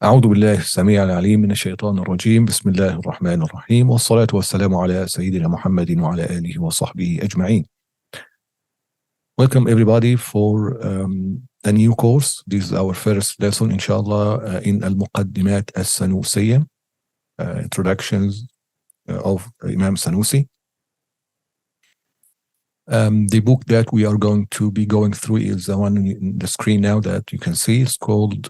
أعوذ بالله السميع العليم من الشيطان الرجيم. بسم الله الرحمن الرحيم، والصلاة والسلام على سيدنا محمد وعلى آله وصحبه أجمعين. Welcome everybody for a new course. This is our first lesson, inshallah, in Al-Muqadimat al-Sanusiyah, introductions of Imam Sanusi. The book that we are going to be going through is the one in the screen now that you can see. It's called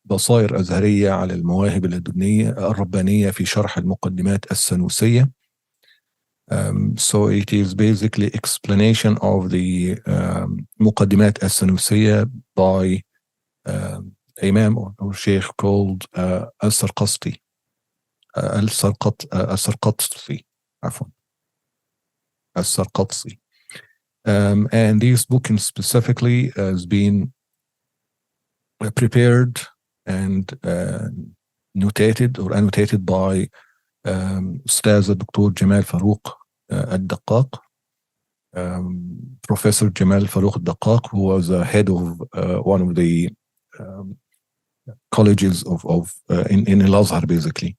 بصائر أزهرية على المواهب اللدنية الربانية في شرح المقدمات السنوسية. So it is basically explanation of the مقدمات السنوسية by Imam or Sheikh called al-Sarqasti. al-Sarqatsi. al-Sarqatsi. And this book specifically has been prepared and notated or annotated by Ustaz Dr. Jamal Farouk al-Daqqaq, Professor Jamal Farouk al-Daqqaq, who was head of one of the colleges in Al-Azhar, basically.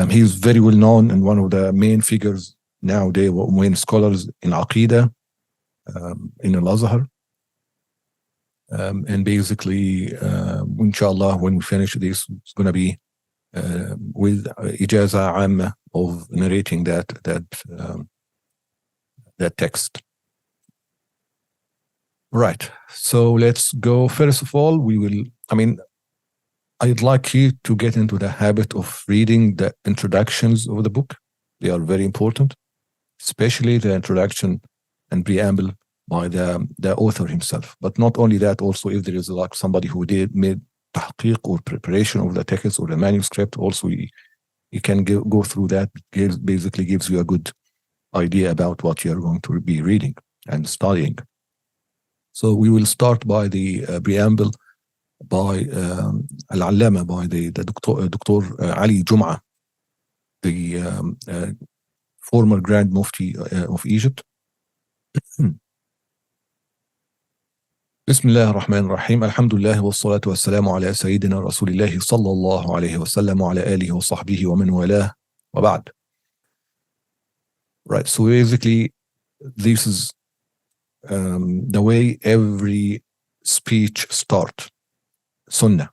He is very well known and one of the main figures nowadays, main scholars in Aqidah in Al-Azhar. And basically, inshallah, when we finish this, it's going to be with ijaza amma of narrating that text. Right. So let's go. First of all, I'd like you to get into the habit of reading the introductions of the book. They are very important, especially the introduction and preamble by the author himself. But not only that, also if there is like somebody who made tahqiq or preparation of the text or the manuscript, also you can go through that. It basically gives you a good idea about what you are going to be reading and studying. So we will start by the preamble by Al-Allama, by the Dr. Ali Jum'ah, the former Grand Mufti of Egypt. بسم الله الرحمن الرحيم. الحمد لله والصلاة والسلام على سيدنا رسول الله صلى الله عليه وسلم وعلى آله وصحبه ومن والاه وبعد. Right, so basically this is the way every speech starts. Sunnah,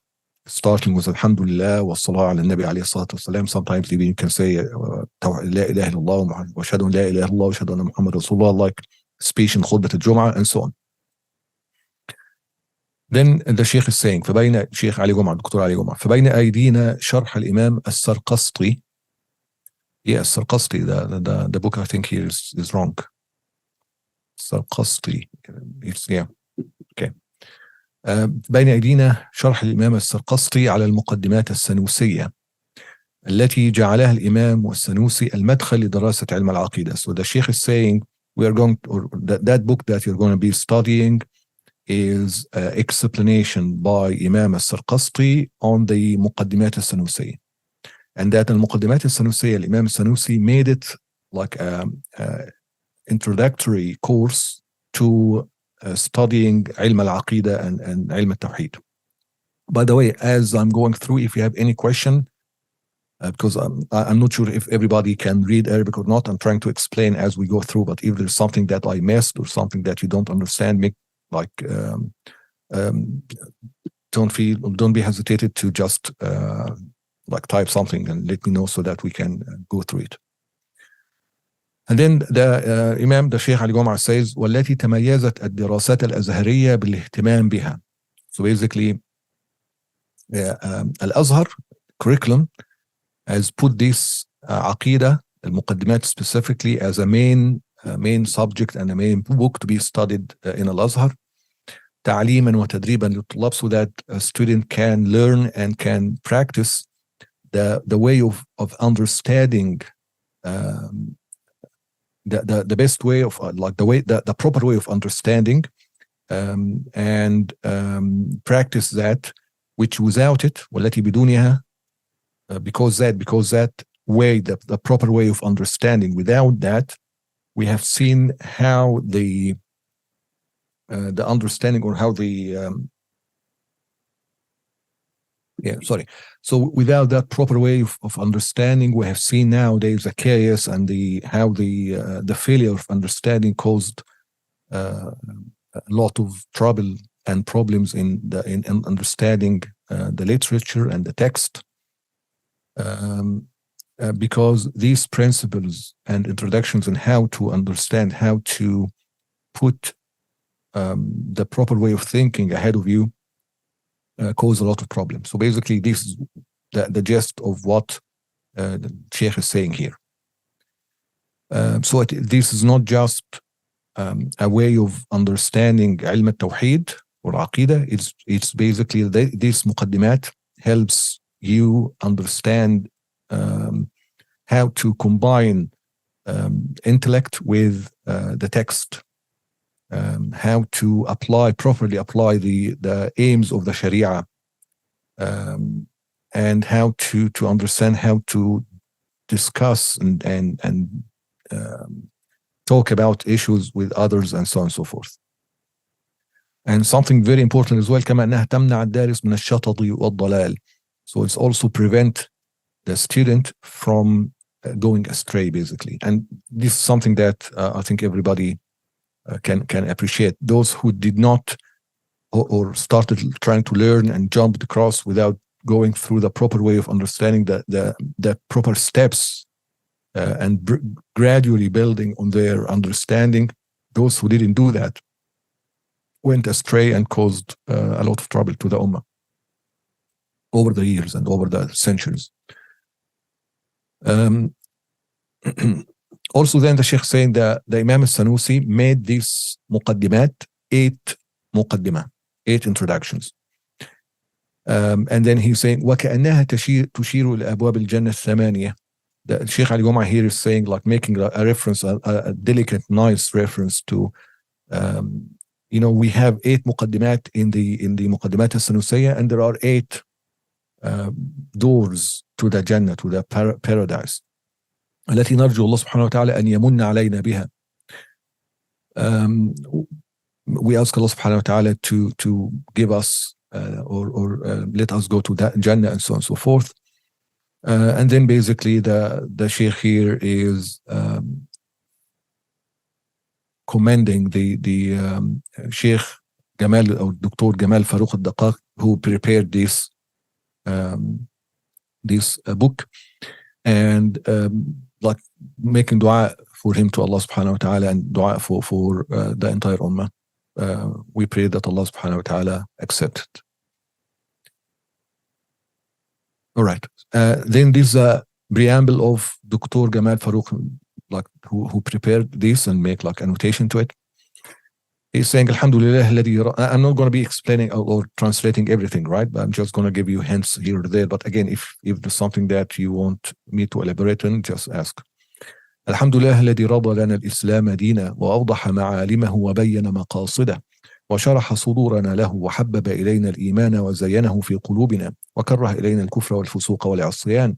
starting with Alhamdulillah wa salah ala nabi alayhi salatu wasalam. Sometimes even you can say La ilaha illallah wa ashhadu an la ilaha illallah wa ashhadu anna Muhammad Rasulullah, like speech in khutbah al-Jum'ah and so on. Then the Sheikh is saying, فبين Sheikh Ali Jum'ah, Dr. Ali Jum'ah, فبين أيدينا شرح الإمام السرقسطي. Yes, Sarqasti, the book I think here is wrong. Sarqasti, yeah, okay. بين أيدينا شرح الإمام السرقسطي على المقدمات السنوسية التي جعلها الإمام السنوسي المدخل لدراسة علم العقيدة. So the Sheikh is saying we are going to, or that book that you're going to be studying is explanation by Imam al-Sarqasti on the Muqaddimat al-Sanusiyah. And that al-Muqaddimat al-Sanusiyah, Imam al-Sanusi made it like an introductory course to studying ilm al-Aqidah and ilm al-Tawheed. By the way, as I'm going through, if you have any question, because I'm not sure if everybody can read Arabic or not, I'm trying to explain as we go through, but if there's something that I missed or something that you don't understand, don't be hesitated to just type something and let me know so that we can go through it. And then the Imam, the Sheikh Ali Jum'ah says, والتي تميزت الدراسات الأزهرية بالاهتمام بها. So basically, Al-Azhar curriculum has put this Aqidah, al-Muqaddimat specifically, as a main subject and a main book to be studied in Al-Azhar, تعليما وتدريبا للطلاب, so that a student can learn and can practice the way of understanding the best way of the proper way of understanding, and practice that which without it, والتي بدونها, because that way, the proper way of understanding, without that, we have seen how the understanding, or how the Yeah, sorry. So without that proper way of understanding, we have seen nowadays the chaos and how the failure of understanding caused a lot of trouble and problems in understanding the literature and the text, because these principles and introductions on how to understand, how to put the proper way of thinking ahead of you cause a lot of problems. So basically, this is the gist of what the Sheikh is saying here. So this is not just a way of understanding علم التوحيد or Aqidah. It's basically this Muqaddimat helps you understand how to combine intellect with the text, how to properly apply the aims of the Sharia, and how to understand how to discuss and talk about issues with others and so on and so forth. And something very important as well, كما أنها تمنع الدارس من الشطط والضلال. So it's also prevent the student from going astray, basically. And this is something that I think everybody can appreciate. Those who did not or started trying to learn and jumped across without going through the proper way of understanding the proper steps and gradually building on their understanding, those who didn't do that went astray and caused a lot of trouble to the Ummah over the years and over the centuries. Also then the Sheikh saying that the Imam al-Sanusi made this Muqaddimat 8 introductions. And then he's saying وَكَأَنَّهَا تُشِيرُ إلى أبواب الجنة الثمانية. The Sheikh Ali Goma here is saying, like, making a reference, a delicate, nice reference to, we have 8 Muqaddimat in the Muqaddimat al-Sanusiyah, and there are 8 doors to the Jannah, to the paradise. التي نرجو الله سبحانه وتعالى أن يمن علينا بها. We ask Allah subhanahu wa ta'ala to give us or let us go to that Jannah and so on and so forth. And then basically the Sheikh here is commending the Sheikh Gamal or Dr. Gamal Farouk al-Daqaq, who prepared this book, and like making dua for him to Allah subhanahu wa ta'ala, and dua for the entire ummah. We pray that Allah subhanahu wa ta'ala accept it. All right. Then this preamble of Dr. Gamal Farouk, like who prepared this and make like annotation to it. He's saying, Alhamdulillah, I'm not going to be explaining or translating everything, right? But I'm just going to give you hints here or there. But again, if there's something that you want me to elaborate on, just ask. Alhamdulillah, الذي رضى لنا الإسلام دينا وأوضح معالمه وبين مقاصده وشرح صدورنا له وحبب إلينا الإيمان وزينه في قلوبنا وكره إلينا الكفر والفسوق والعصيان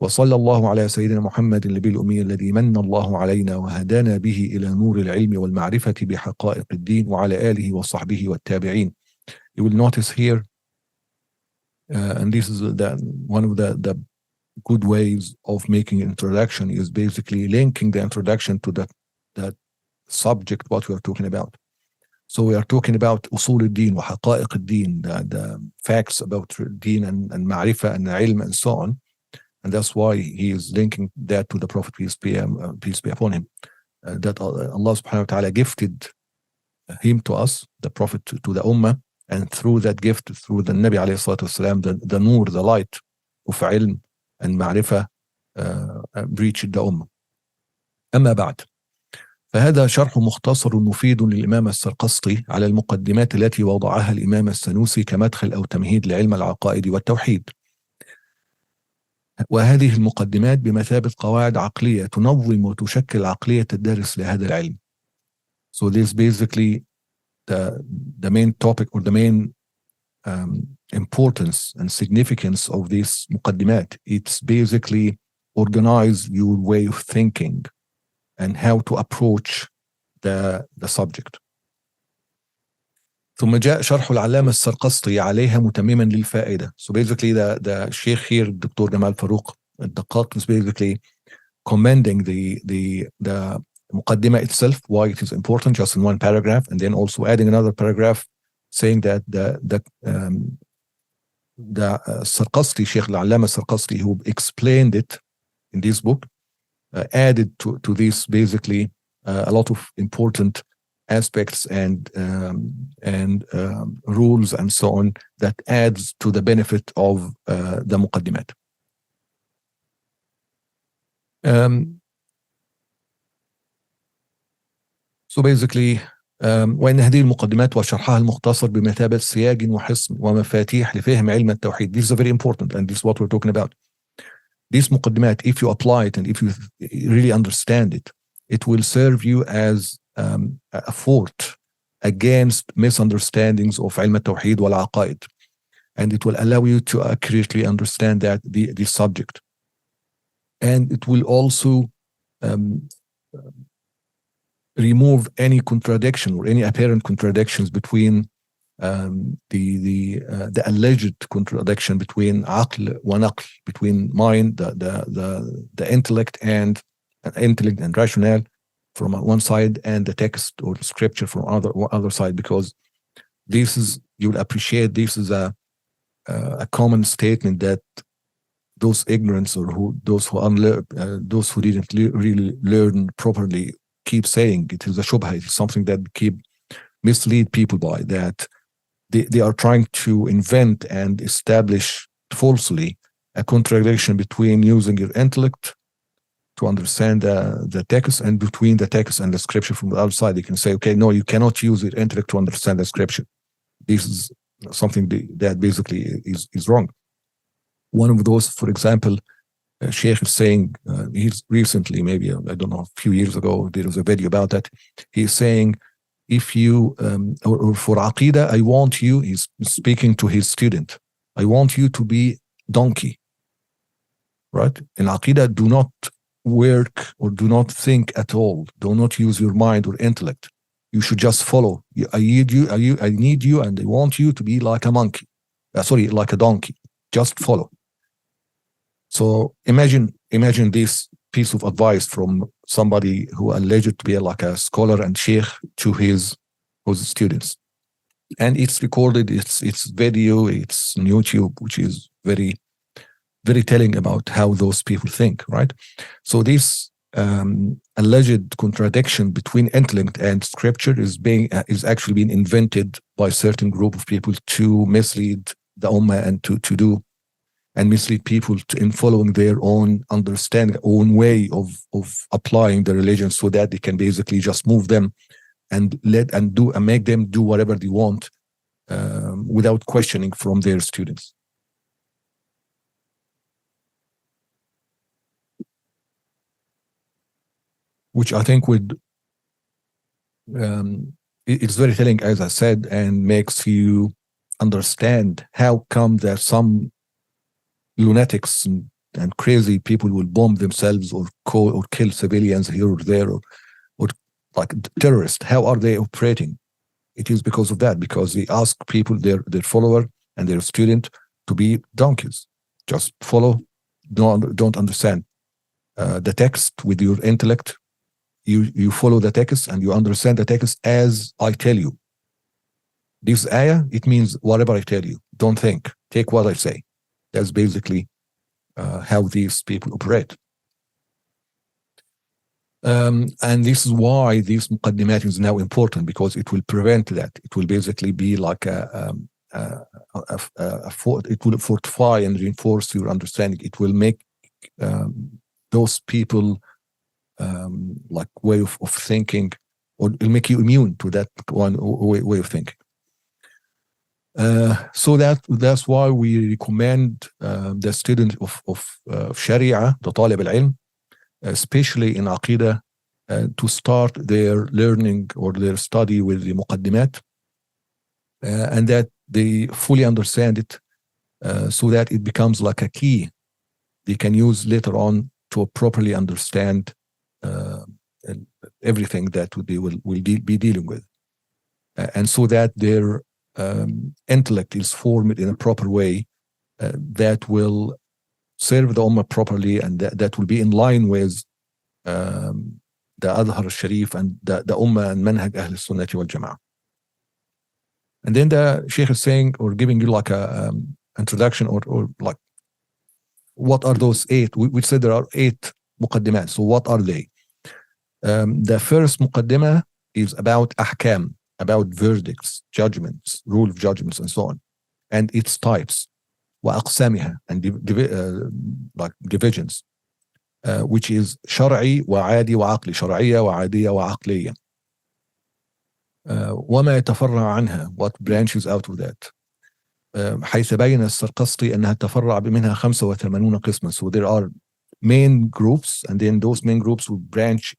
وصلى الله على سيدنا محمد النبي الأمي الذي من الله علينا وهدانا به إلى نور العلم والمعرفة بحقائق الدين وعلى آله وصحبه والتابعين. You will notice here, and this is one of the good ways of making an introduction, is basically linking the introduction to that subject what we are talking about. So we are talking about usul al-din wa haqa'iq al-din, the facts about deen and ma'rifah and ilm and so on. And that's why he is linking that to the Prophet, peace be upon him, that Allah subhanahu wa ta'ala gifted him to us, the Prophet to the Ummah, and through that gift, through the Nabi alayhi salatu wasalam, the nur, the light of ilm and ma'rifah reached the Ummah. أما بعد، فهذا شرح مختصر مفيد للإمام السرقسطي على المقدمات التي وضعها الإمام السنوسي كمدخل أو تمهيد لعلم العقائد والتوحيد. وهذه المقدمات بمثابة قواعد عقلية تنظم وتشكل عقلية الدارس لهذا العلم. So this is basically the main topic, or the main importance and significance of this muqaddimat. It's basically organize your way of thinking and how to approach the subject. ثم جاء شرح العلامة السرقسطي عليها متمما للفائدة. So basically the Sheikh here, Dr. Gamal Farouk al-Daqqaq, is basically commending the Muqaddimah itself, why it is important, just in one paragraph, and then also adding another paragraph saying that the Sarqasti, Sheikh al-Allama Sarqasti, who explained it in this book, added to this basically a lot of important aspects and rules and so on that adds to the benefit of the Muqaddimat. So basically وإن هذه المقدمات وشرحها المختصر بمثابة سياج وحصن ومفاتيح لفهم علم التوحيد. This is very important, and this is what we're talking about. This muqaddimat, if you apply it and if you really understand it, it will serve you as a fort against misunderstandings of ilm al-tawheed wal-aqaid, and it will allow you to accurately understand that the subject, and it will also remove any contradiction or any apparent contradictions between the alleged contradiction between aql wa naql, between mind, the intellect and rationale from one side, and the text or the scripture from other side, because this is, you'll appreciate, this is a common statement that those ignorants or those who didn't really learn properly keep saying. It is a shubha. It is something that keep mislead people by, that they are trying to invent and establish falsely a contradiction between using your intellect to understand the text and between the text and the scripture from the outside. They can say, okay, no, you cannot use your intellect to understand the scripture. This is something that basically is wrong. One of those, for example, Sheikh is saying, he's recently, maybe, I don't know, a few years ago, there was a video about that. He's saying, if you, or for Aqidah, I want you, he's speaking to his student, I want you to be donkey, right? In Aqidah, do not work or do not think at all. Do not use your mind or intellect. You should just follow. I need you, and I want you to be like a monkey. Like a donkey. Just follow. So imagine this piece of advice from somebody who alleged to be like a scholar and sheikh to his students, and it's recorded. It's video. It's on YouTube, which is very, very telling about how those people think. Right. So this alleged contradiction between intellect and scripture is actually being invented by a certain group of people to mislead the ummah and to do and mislead people in following their own understanding, own way of applying the religion, so that they can basically just move them and make them do whatever they want without questioning from their students. Which I think it's very telling, as I said, and makes you understand how come that some lunatics and crazy people will bomb themselves or kill civilians here or there, or like terrorists. How are they operating? It is because of that, because they ask people, their follower and their student, to be donkeys. Just follow, don't understand the text with your intellect. You follow the text and you understand the text as I tell you. This ayah, it means whatever I tell you. Don't think. Take what I say. That's basically how these people operate. And this is why this muqaddimat is now important, because it will prevent that. It will basically be like it will fortify and reinforce your understanding. It will make those people like way of thinking, or it'll make you immune to that one way of thinking. So that's why we recommend the student of Sharia, the Talib al-Ilm, especially in Aqidah, to start their learning or their study with the Muqaddimat, and that they fully understand it, so that it becomes like a key they can use later on to properly understand everything that they will be dealing with. and so that their intellect is formed in a proper way that will serve the Ummah properly, and that will be in line with the Azhar al-Sharif and the Ummah and Manhaj Ahl al-Sunnah wal Jama'ah. And then the Sheikh is saying, or giving you like a introduction, or like, what are those 8? We said there are 8 muqaddimat. So what are they? The first muqaddimah is about ahkam, about verdicts, judgments, rule of judgments, and so on, and its types, وأقسامها, and like divisions, which is شرعي وعادي وعقلي, شرعية وعادية وعقلية. وما يتفرع عنها, what branches out of that. حيث بين السرقسطي أنها تفرع منها 85 قسما. So there are main groups, and then those main groups will branch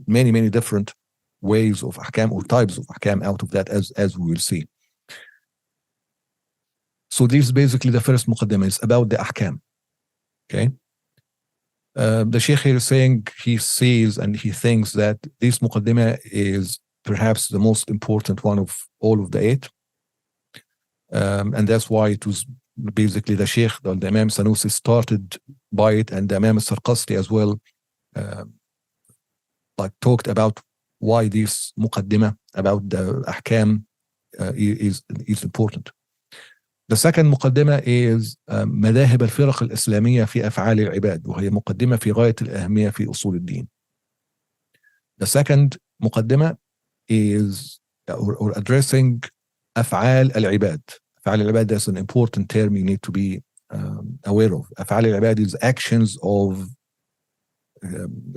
many different ways of ahkam or types of ahkam out of that, as we will see. So this is basically the first muqaddimah. It's about the ahkam. Okay. The Sheikh here is saying he sees and he thinks that this muqaddimah is perhaps the most important one of all of the 8. And that's why it was basically the Sheikh, the Imam Sanusi, started by it, and the Imam al-Sarqasti as well like talked about why this muqaddimah about the ahkam is important. The second مقدمة is مذاهب الفرق الإسلامية في أفعال العباد، وهي مقدمة في غاية الأهمية في أصول الدين. The second مقدمة is or addressing أفعال العباد. أفعال العباد, that's an important term you need to be aware of. أفعال العباد is actions of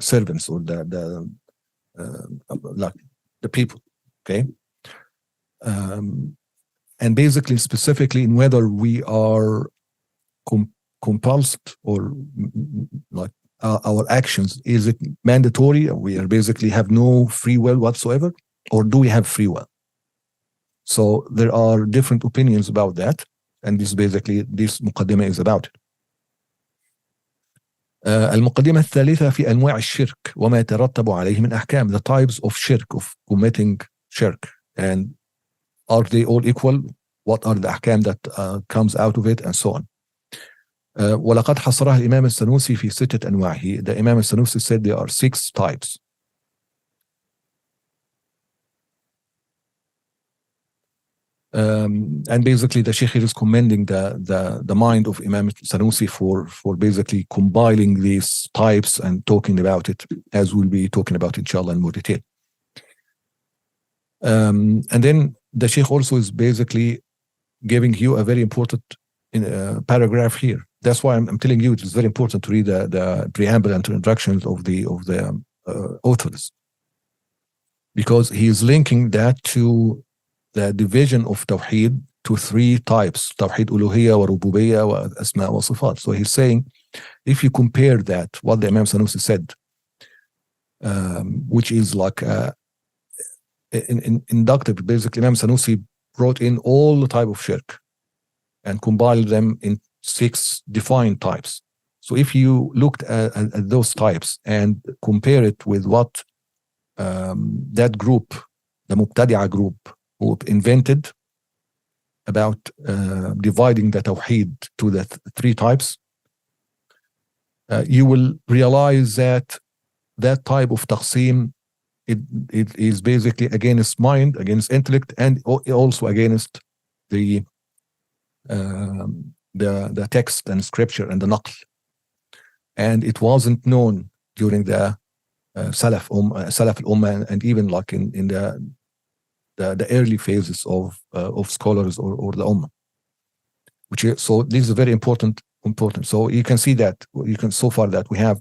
servants, or the people. Okay. And basically, specifically, in whether we are compulsed, or like our actions, is it mandatory? We are basically have no free will whatsoever, or do we have free will? So there are different opinions about that, and this basically this muqaddimah is about it. المقدمة الثالثة في أنواع الشرك وما يترتب عليه من أحكام, the types of shirk, of committing shirk, and are they all equal? What are the ahkam that comes out of it, and so on. ولقد حصرها الإمام السنوسي في 6 أنواع. The Imam al-Sanusi said there are 6 types. And basically the Sheikh is commending the mind of Imam al-Sanusi for basically compiling these types and talking about it, as we'll be talking about inshallah in more detail. And then the Sheikh also is basically giving you a very important paragraph here. That's why I'm telling you it is very important to read the preamble and introductions of the authors, because he is linking that to the division of Tawheed to 3 types: Tawheed Uluhiyya wa Rububiyyah wa Asma wa Sifat. So he's saying, if you compare that, what the Imam Sanusi said, which is like inductive, basically Imam Sanusi brought in all the type of shirk and compiled them in 6 defined types. So if you looked at those types and compare it with what that group, the Mubtadi'a group, who invented about dividing the Tawheed to the 3 types, you will realize that that type of taqsim, it is basically against mind, against intellect, and also against the text and scripture and the naql. And it wasn't known during the Salaf al-Ummah, and even like in the early phases of scholars or the Ummah. So this is very important. So you can see that, so far that we have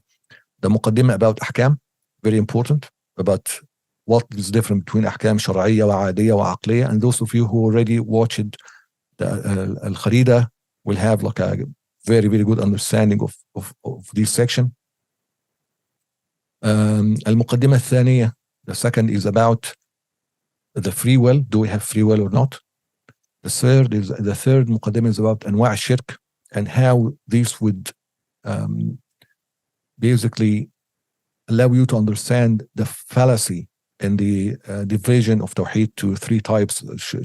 the muqaddimah about ahkam, very important, about what is different between ahkam shar'iyya wa adiyya wa aqliyya. And those of you who already watched the al-Kharida will have like a very good understanding of this section. Al-Muqadimat al-Sanusiyah, the second, is about the free will. Do we have free will or not? The third muqaddimah is about anwa' shirk, and how this would basically allow you to understand the fallacy in the division of Tawheed to three types: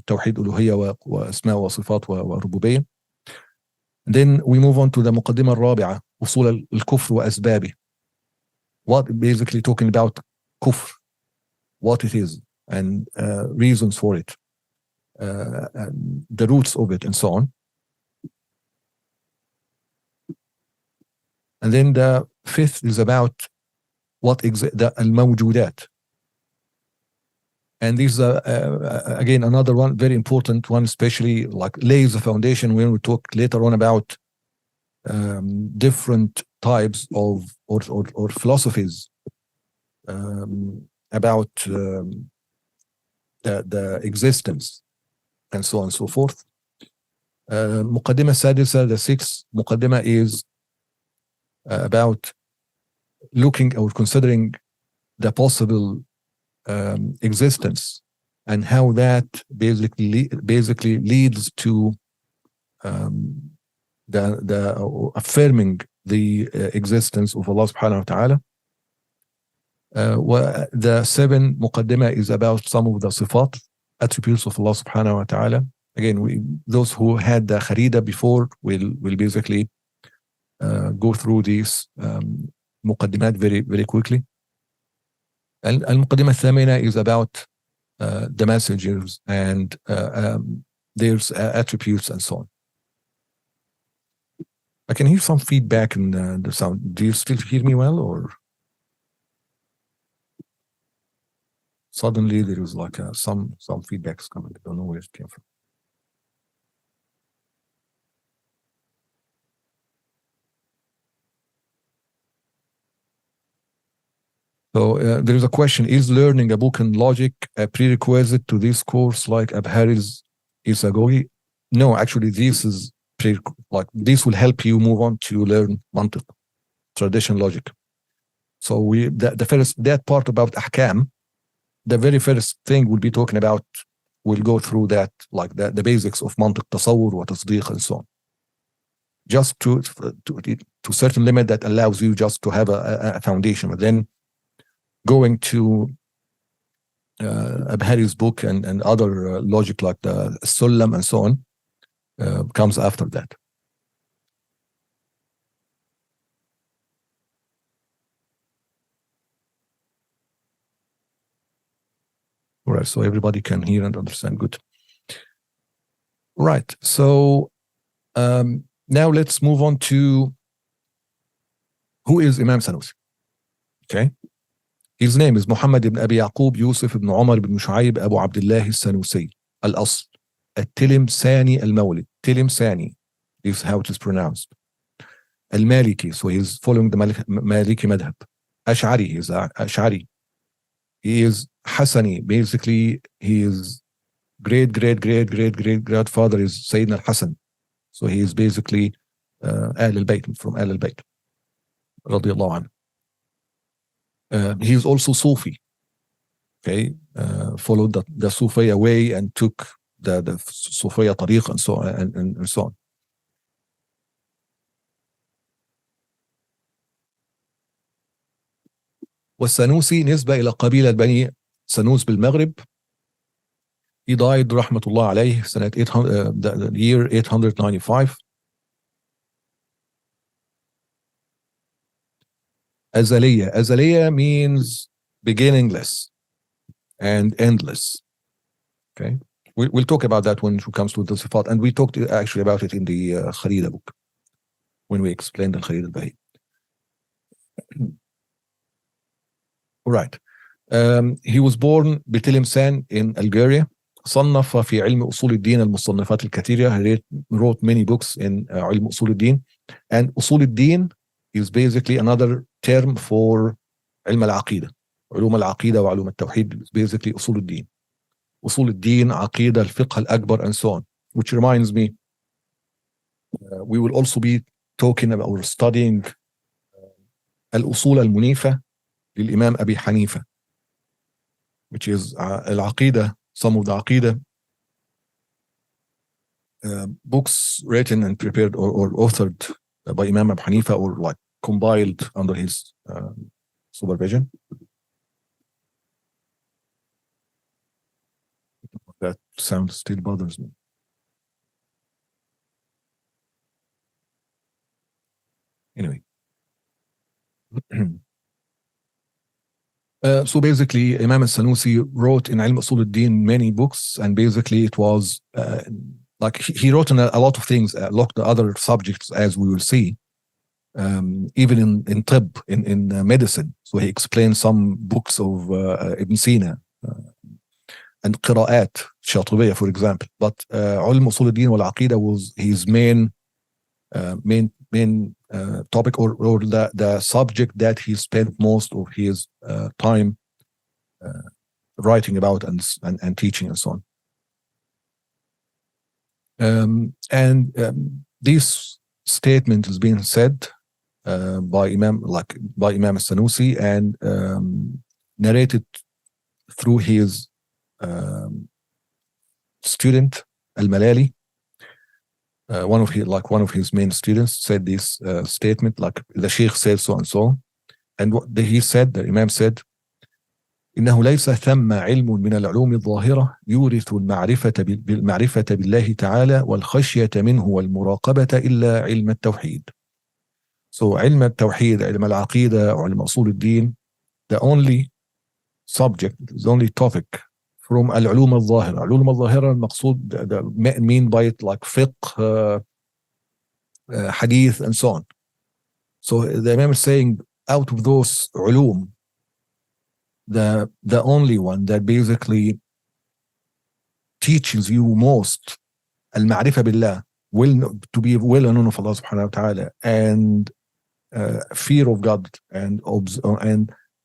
Tawheed Uluhiyya وأسماء وصفات وربوبية. Then we move on to the مقدمة الرابعة أصول الكفر وأسبابه. What basically talking about kufr, what it is, and reasons for it, and the roots of it, and so on. And then the fifth is about what the al-mawjudat. And this is again another one, very important one, especially like lays the foundation when we talk later on about different types of or philosophies about the existence and so on and so forth. مقدمة السادسة, the sixth مقدمة, is about looking or considering the possible existence and how that basically leads to the affirming the existence of Allah subhanahu wa ta'ala. The seventh مقدمة is about some of the صفات, attributes of Allah subhanahu wa ta'ala. Again, those who had the kharida before will basically go through these مقدمات very quickly. المقدمة الثامنة is about the messengers and their attributes and so on. I can hear some feedback in the sound. Do you still hear me well, or suddenly there is like some feedbacks coming? I don't know where it came from. So there is a question: is learning a book in logic a prerequisite to this course like Al-Azhari's Isagogi? No, actually, this is like this will help you move on to learn mantiq, traditional logic. So the first, that part about ahkam, the very first thing we'll be talking about, we'll go through that, like the basics of mantiq, tasawwur, wa tasdiq, and so on. Just to certain limit that allows you just to have a foundation, but then going to Al-Azhari's book and other logic like the Sulam and so on comes after that. All right, so everybody can hear and understand. Good. Right, so now let's move on to who is Imam Sanusi. Okay. His name is Muhammad ibn Abi Yaqub Yusuf ibn Umar ibn Shu'aib Abu Abdullah al-Sanusi al-Asl al-Tilimsani al-Mawlid. Tilimsani is how it is pronounced. Al-Maliki, so he's following the Maliki madhab. Ash'ari, he's Ash'ari. He is Hassani, basically his great grandfather is Sayyidina al-Hasan. So he is basically Ahl al-Bayt, from Ahl al-Bayt radiyallahu anhu. He is also Sufi, okay, followed the Sufiya way and took the Sufiya tariq and so on and so on. والسنوسي نسبة إلى قبيلة بني سنوس بالمغرب. He died رحمة الله عليه سنة 800, the year 895. Azaliya. Azaliya means beginningless and endless. Okay, we'll talk about that when it comes to the sifat, and we talked actually about it in the Kharida book when we explained the Kharida al-Bahi. Right. He was born بتلمسان in Algeria. صنف في علم أصول الدين المصنفات الكثيرة. He wrote many books in علم أصول الدين, and أصول الدين is basically another term for علم العقيدة. علوم العقيدة وعلوم التوحيد is basically أصول الدين. أصول الدين, عقيدة, الفقه الأكبر, and so on. Which reminds me, we will also be talking about or studying الأصول المنيفة للإمام أبي حنيفة, which is العقيدة, some of the عقيدة books written and prepared or authored by Imam Abu Hanifa, or like compiled under his supervision. That sound still bothers me. Anyway. So basically, Imam al-Sanusi wrote in Ilm Usul al-Din many books, and basically it was like he wrote on a lot of things, a lot of other subjects, as we will see, even in Tibb, in medicine. So he explained some books of Ibn Sina and Qira'at, Shatibiyya, for example. But Ilm Usul al-Din wal-Aqidah was his main topic, or the subject that he spent most of his time writing about and teaching and so on. This statement is being said by Imam al-Sanusi, and narrated through his student Al-Malali. One of his main students said this statement, like the Sheikh said so and so. And what he said, the Imam said, إنه ليس ثم علم من العلوم الظاهرة يورث المعرفة بالله تعالى والخشية منه والمراقبة إلا علم التوحيد. So علم التوحيد, علم العقيدة, علم أصول الدين, the only subject, the only topic from العلوم الظاهرة. العلوم الظاهرة المقصود, the mean by it like fiqh, hadith, and so on. So the Imam is saying, out of those علوم, the only one that basically teaches you most al-ma'rifah billah, to be well known of Allah subhanahu wa ta'ala, and fear of God, and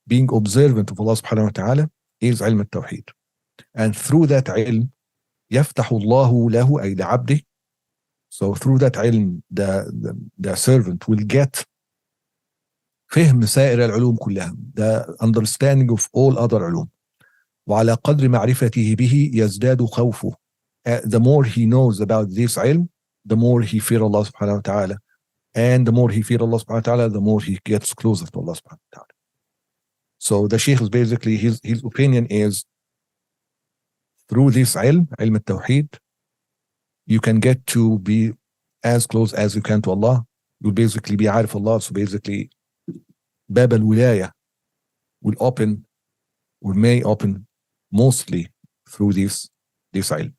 being observant of Allah subhanahu wa ta'ala, is ilm al-tawheed. And through that ilm يفتح الله له أي لعبده. So through that ilm the servant will get فهم سائر العلوم كلها, the understanding of all other علوم. وعلى قدر معرفته به يزداد خوفه. The more he knows about this ilm, the more he fears Allah subhanahu wa ta'ala. And the more he fears Allah subhanahu wa ta'ala, the more he gets closer to Allah subhanahu wa ta'ala. So the Shaykh is basically, his opinion is, through this ilm al-tawheed, you can get to be as close as you can to Allah. You'll basically be عارف Allah. So basically, Bab al-Wilaya may open mostly through this ilm.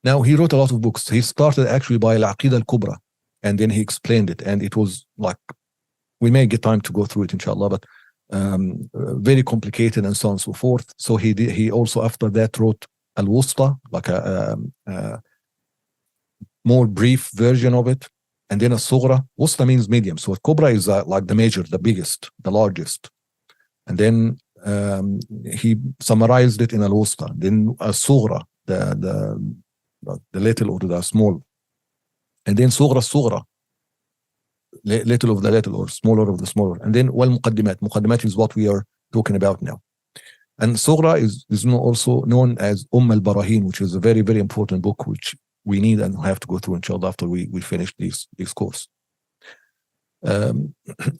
Now, he wrote a lot of books. He started actually by Al-Aqidah al-Kubra, and then he explained it, and it was like, we may get time to go through it inshallah, but very complicated and so on and so forth. So he also after that wrote Al-Wusta, like a more brief version of it, and then Al-Sughra. Wusta means medium, so Al-Kubra is like the major, the biggest, the largest. And then he summarized it in Al-Wusta. Then Al-Sughra, the little or the small. And then Sughra, little of the little or smaller of the smaller. And then Al-Muqadimat. Muqadimat is what we are talking about now. And Sughra is also known as al-Barahin, which is a very, very important book, which we need and have to go through inshallah after we finish this course.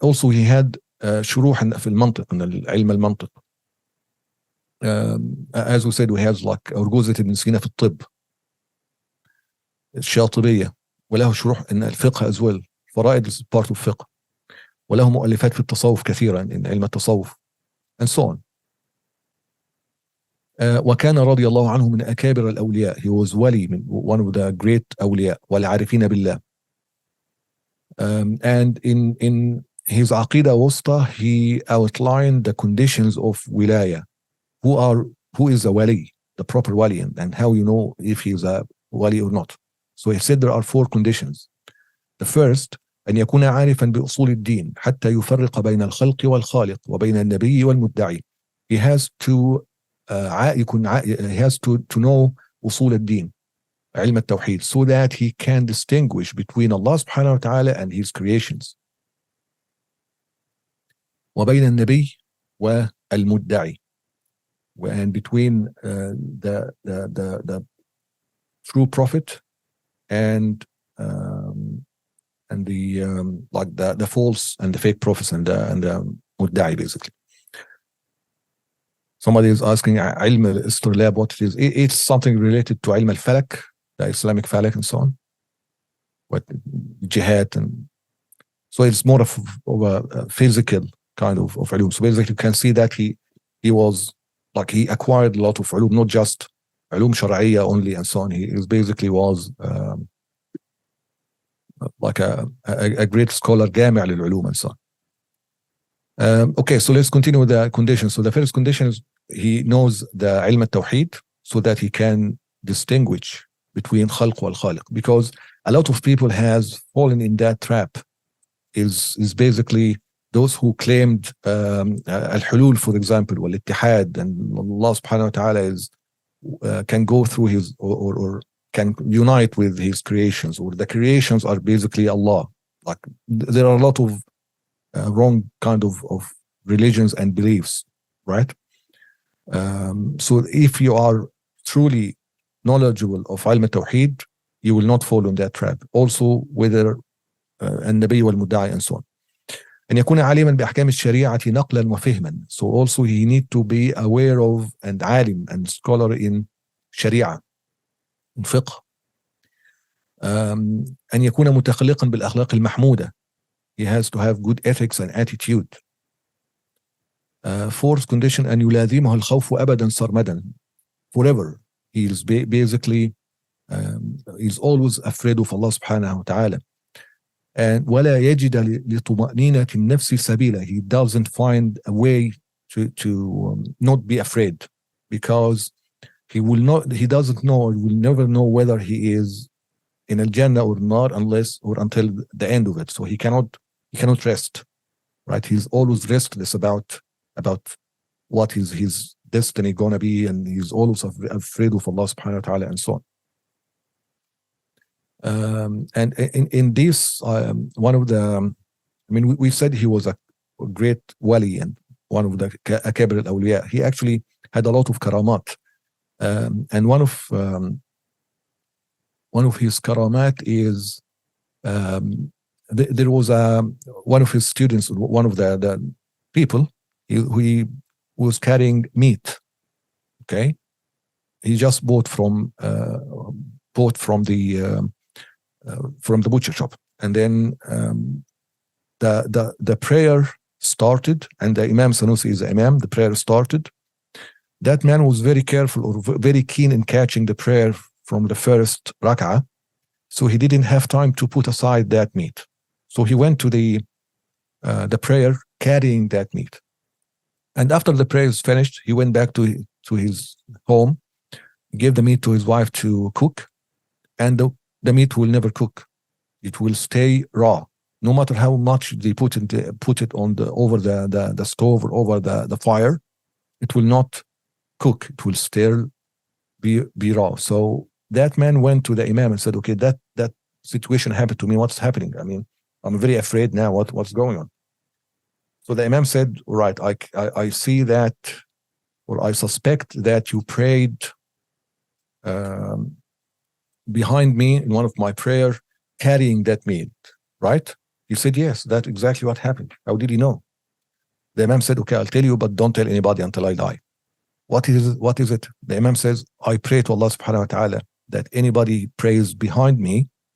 Also he had شروح في المنطق, in علم المنطق. As we said, we have like أرجوزة ابن سينا في الطب, الشاطبية, وله شروح in الفقه as well. فرائد is part of fiqh. وله مؤلفات في التصوف كثيرا, in علم التصوف, and so on. وكان رضي الله عنه من أكابر الأولياء. He was wali, one of the great أولياء, والعارفين بالله. And in his Aqidah Wusta, he outlined the conditions of wilaya. Who is a wali, the proper wali, and how you know if he is a wali or not. So he said there are 4 conditions. The first, أن يكون عارفا بأصول الدين حتى يفرق بين الخلق والخالق وبين النبي والمدعي. He has to know أصول الدين, علم التوحيد, so that he can distinguish between Allah subhanahu wa ta'ala and his creations. وبين النبي والمدعي, and between the true prophet and the false and the fake prophets and the mudda'i basically. Somebody is asking علم الاسترلاب what it is. It's something related to علم الفلك, the Islamic falak and so on. What jihad, and so it's more of a physical kind of علوم. So basically you can see that he was like, he acquired a lot of علوم, not just علوم شرعية only and so on. He basically was like a great scholar, جامع للعلوم and so on. Okay, so let's continue with the conditions. So the first condition is he knows the علم التوحيد so that he can distinguish between خلق والخالق, because a lot of people has fallen in that trap. Is basically those who claimed al-hulul, for example, wal-ittihad, and Allah subhanahu wa ta'ala is can go through his or can unite with his creations, or the creations are basically Allah. Like there are a lot of wrong kind of religions and beliefs, right? So if you are truly knowledgeable of ilm al-tawheed, you will not fall in that trap. Also whether النبي والمدعي and so on. أن يكون عالما بأحكام الشريعة نقلا وفهما. So also he need to be aware of and عالم and scholar in شريعة, in فقه. أن يكون متخلقا بالأخلاق المحمودة. He has to have good ethics and attitude. Fourth condition أن يلاذمه الخوف أبدا سرمدا. Forever. He is basically he's always afraid of Allah subhanahu wa ta'ala. And ولا يجد لطمأنينة النفس سبيلا. He doesn't find a way to not be afraid, because he doesn't know, he will never know whether he is in al-Jannah or not until the end of it. So he cannot rest, right? He's always restless about what is his destiny gonna be, and he's always afraid of Allah subhanahu wa ta'ala and so on. And in this, one of the, we said he was a great wali and one of the akabir al-awliya. He actually had a lot of karamat, and one of his karamat is there was one of his students, one of the people, he was carrying meat. Okay, he just bought from the butcher shop, and then the prayer started, and the Imam Sanusi is the Imam. The prayer started. That man was very careful or very keen in catching the prayer from the first rak'ah, so he didn't have time to put aside that meat. So he went to the prayer carrying that meat, and after the prayer is finished, he went back to his home, gave the meat to his wife to cook, and the meat will never cook. It will stay raw, no matter how much they put it on over the stove or over the fire. It will not cook. It will still be raw. So that man went to the Imam and said, "Okay, that situation happened to me. What's happening? I'm very afraid now. What's going on?" So the Imam said, "All right, I see that, or I suspect that you prayed behind me in one of my prayer, carrying that meat, right?" He said, "Yes, that's exactly what happened." How did he know? The Imam said, "Okay, I'll tell you, but don't tell anybody until I die." What is it? The Imam says, "I pray to Allah subhanahu wa ta'ala that anybody prays behind me,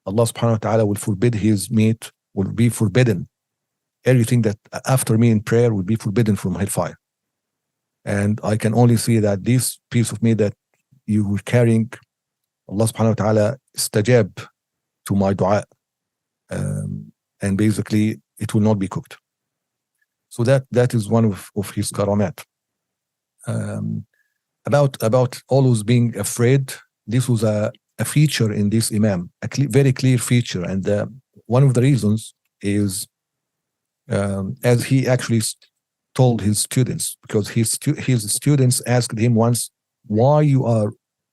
Allah subhanahu wa ta'ala will forbid his meat, will be forbidden. Everything that after me in prayer will be forbidden from hellfire. And I can only see that this piece of meat that you were carrying, Allah subhanahu wa ta'ala istajab to my dua, and basically it will not be cooked." So that is one of his karamat. About always being afraid, this was a feature in this Imam, very clear feature, and one of the reasons is as he actually told his students, because his students asked him once, why you are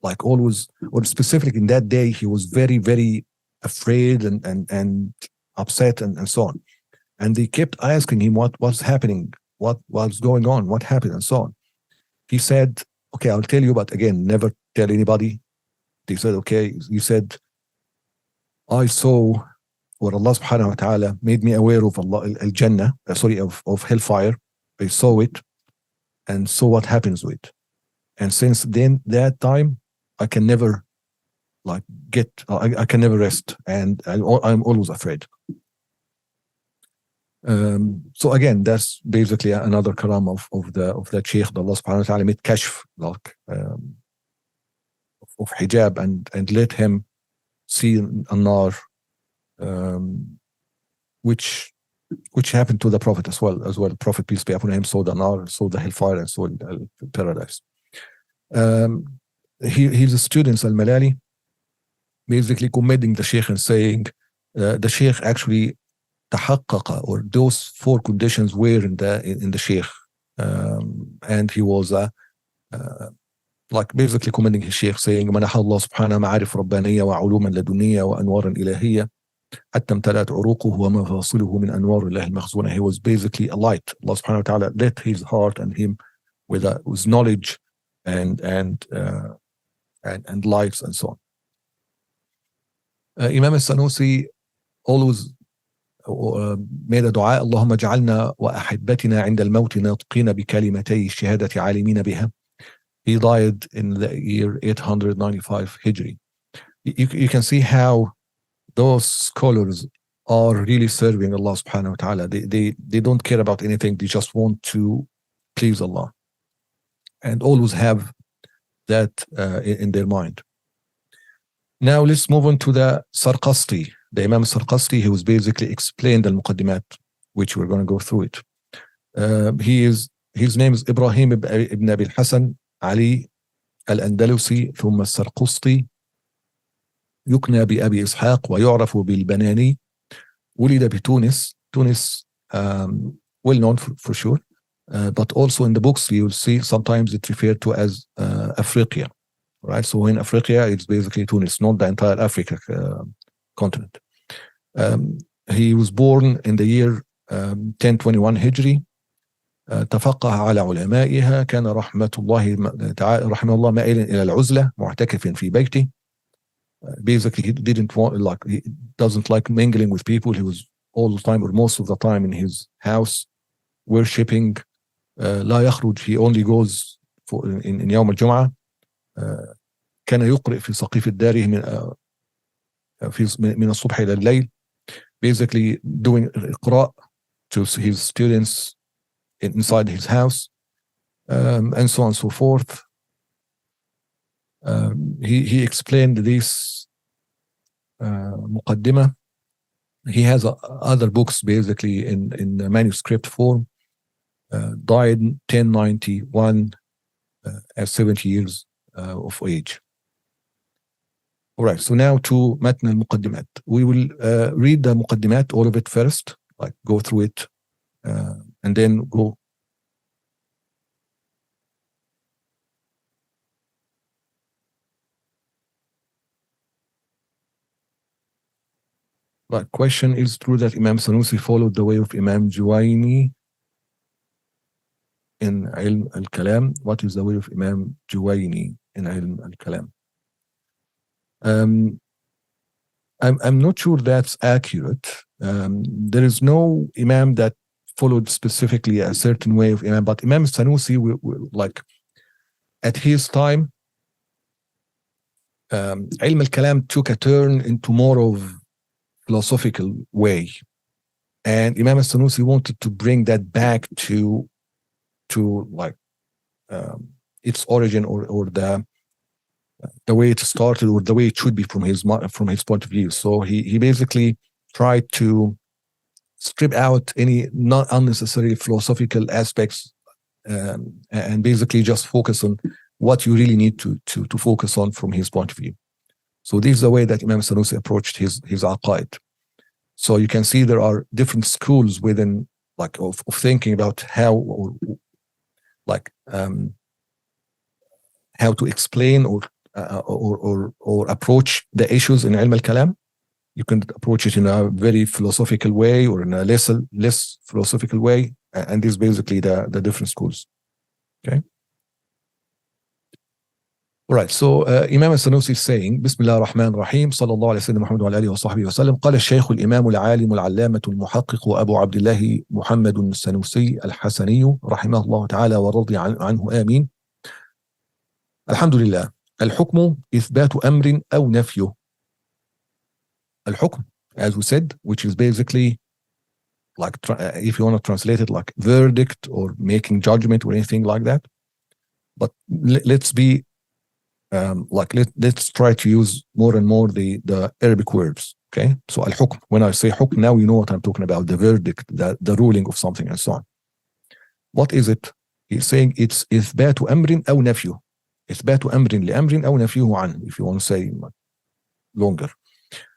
like always, or specifically in that day, he was very, very afraid and upset and so on. And they kept asking him what's happening, what's going on, what happened, and so on. He said, "Okay, I'll tell you, but again, never tell anybody." They said, "Okay." He said, "I saw where Allah subhanahu wa ta'ala made me aware of Allah al-Jannah, of hellfire. I saw it and saw what happens with it. and since then that time I can never I can never rest, and I'm always afraid. So again, that's basically another karam of the Shaykh that Allah subhanahu wa ta'ala made kashf, of hijab, and let him see an-nar, which happened to the Prophet as well. The Prophet, peace be upon him, saw the nar, saw the hellfire, and saw the paradise. His students, Al-Malali, basically commending the Shaykh and saying the Shaykh actually تحقق, or those 4 conditions were in the Shaykh, and he was basically commending his Shaykh, saying منح الله سبحانه معارف ربانية وعلوما لدنية وأنوارا إلهية حتى امتلأت عروقه ومفاصله من أنوار الله المخزونة. He was basically a light. Allah subhanahu wa ta'ala lit his heart and him with knowledge and lights and so on. Imam al-Sanusi always made a dua, اللهم اجعلنا وأحبتنا عند الموت ناطقين بكلمتي الشهادة عالمين بها. He died in the year 895 Hijri. You can see how those scholars are really serving Allah subhanahu wa ta'ala. They don't care about anything. They just want to please Allah and always have that in their mind. Now let's move on to the Sarqasti. The Imam Sarqasti, he was basically explained al-Muqadimat, which we're going to go through it. His name is Ibrahim ibn Abi al-Hasan Ali al-Andalusi ثم السرقسطي يكنى بأبي إسحاق ويعرف بالبناني. ولد بتونس. Tunis, well known for sure, but also in the books you'll see sometimes it's referred to as Africa, right? So in Africa it's basically Tunis, not the entire Africa continent. He was born in the year 1021 Hijri. تفقه على علمائها. كان رحمة الله مائلا إلى العزلة معتكف في بيته. Basically he doesn't like mingling with people. He was all the time or most of the time in his house worshipping. لا يخرج. He only goes in يوم الجمعة. كان يقرأ في سقيف داره من الصبح إلى الليل, basically doing إقراء to his students inside his house, and so on and so forth. He explained this Muqaddimah. He has other books basically in manuscript form. Died 1091 at 70 years of age. All right, so now to Matn al-Muqaddimat. We will read the Muqaddimat, all of it first, go through it, and then go. Right, question: is true that Imam Sanusi followed the way of Imam Juwayni in Ilm al-Kalam? What is the way of Imam Juwayni in Ilm al-Kalam? I'm not sure that's accurate. There is no Imam that followed specifically a certain way of Imam, but Imam Sanusi, like at his time, Ilm al-Kalam took a turn into more of philosophical way, and Imam Sanusi wanted to bring that back to its origin or the way it started, or the way it should be from his point of view. So he basically tried to strip out any not unnecessary philosophical aspects, and basically just focus on what you really need to focus on from his point of view. So this is the way that Imam Sanusi approached his aqaid. So you can see there are different schools within of thinking about how how to explain or approach the issues in Ilm al-Kalam. You can approach it in a very philosophical way or in a less philosophical way, and these basically the different schools. Okay. All right, so Imam al-Sanusi is saying, Bismillah ar-Rahman ar-Rahim, sallallahu alayhi wa sallam, Muhammad wa alihi wa sahbihi wa sallam, قال الشيخ الإمام العالم العلامة المحقق أبو عبد الله محمد السنوسي الحسني رحمه الله تعالى ورضي عنه آمين. الحمد لله. الحكم إثبات أمر أو نفيه. الحكم, as we said, which is basically like, if you want to translate it like verdict or making judgment or anything like that. But let's be let's try to use more and more the Arabic words. Okay, so al-hukm, when I say hukm, now you know what I'm talking about, the verdict, the ruling of something and so on. What is it? He's saying it's إثبات أمر أو نفيه. إثبات أمر لأمر أو نفيه عنه, if you want to say longer.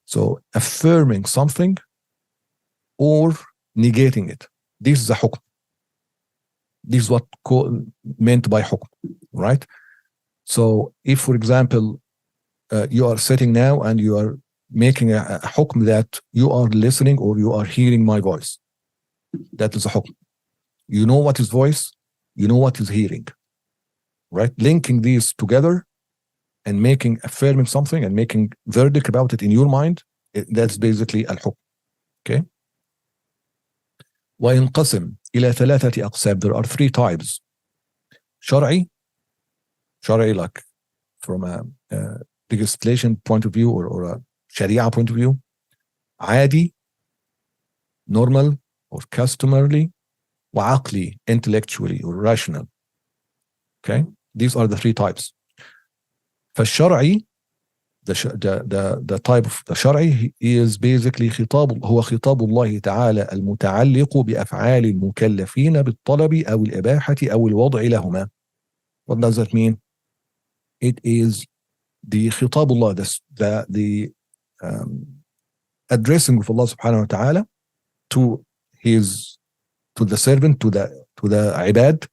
So affirming something or negating it. This is a hukm. This is what meant by hukm, right? So if, for example, you are sitting now and you are making a hukm that you are listening or you are hearing my voice, that is a hukm. You know what is voice, you know what is hearing, right? Linking these together and affirming something and making verdict about it in your mind, that's basically al-hukm. Okay? وينقسم إلى 3 أقسام. There are 3 types. شرعي, like from a legislation point of view or a sharia point of view. عادي, normal or customarily. وعقلي, intellectually or rational. Okay, these are the 3 types. فالشرعي, the type of the شرعي is basically هو خطاب الله تعالى المتعلق بأفعال المكلفين بالطلب أو الإباحة أو الوضع لهما. What does that mean? It is the خطاب الله, the addressing of Allah subhanahu wa ta'ala to the servant, to the عباد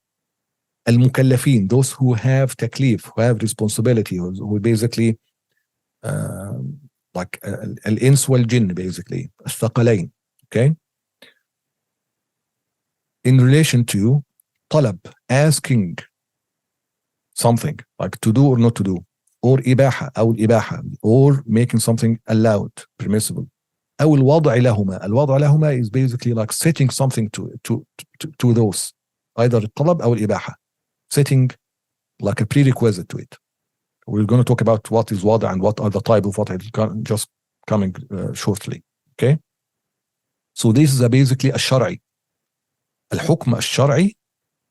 المكلفين, those who have taklif, who have responsibility, who basically like الإنس والجن, basically الثقلين. Okay, in relation to طلب, asking something like to do or not to do, or إباحة أو الإباحة, or making something allowed, permissible. أو الوضع لهما. الوضع لهما is basically like setting something to those, either الطلب أو الإباحة, setting like a prerequisite to it. We're going to talk about what is wada and what are the type of wada, just coming shortly. Okay, so this is basically a shari. Al-hukm al-shari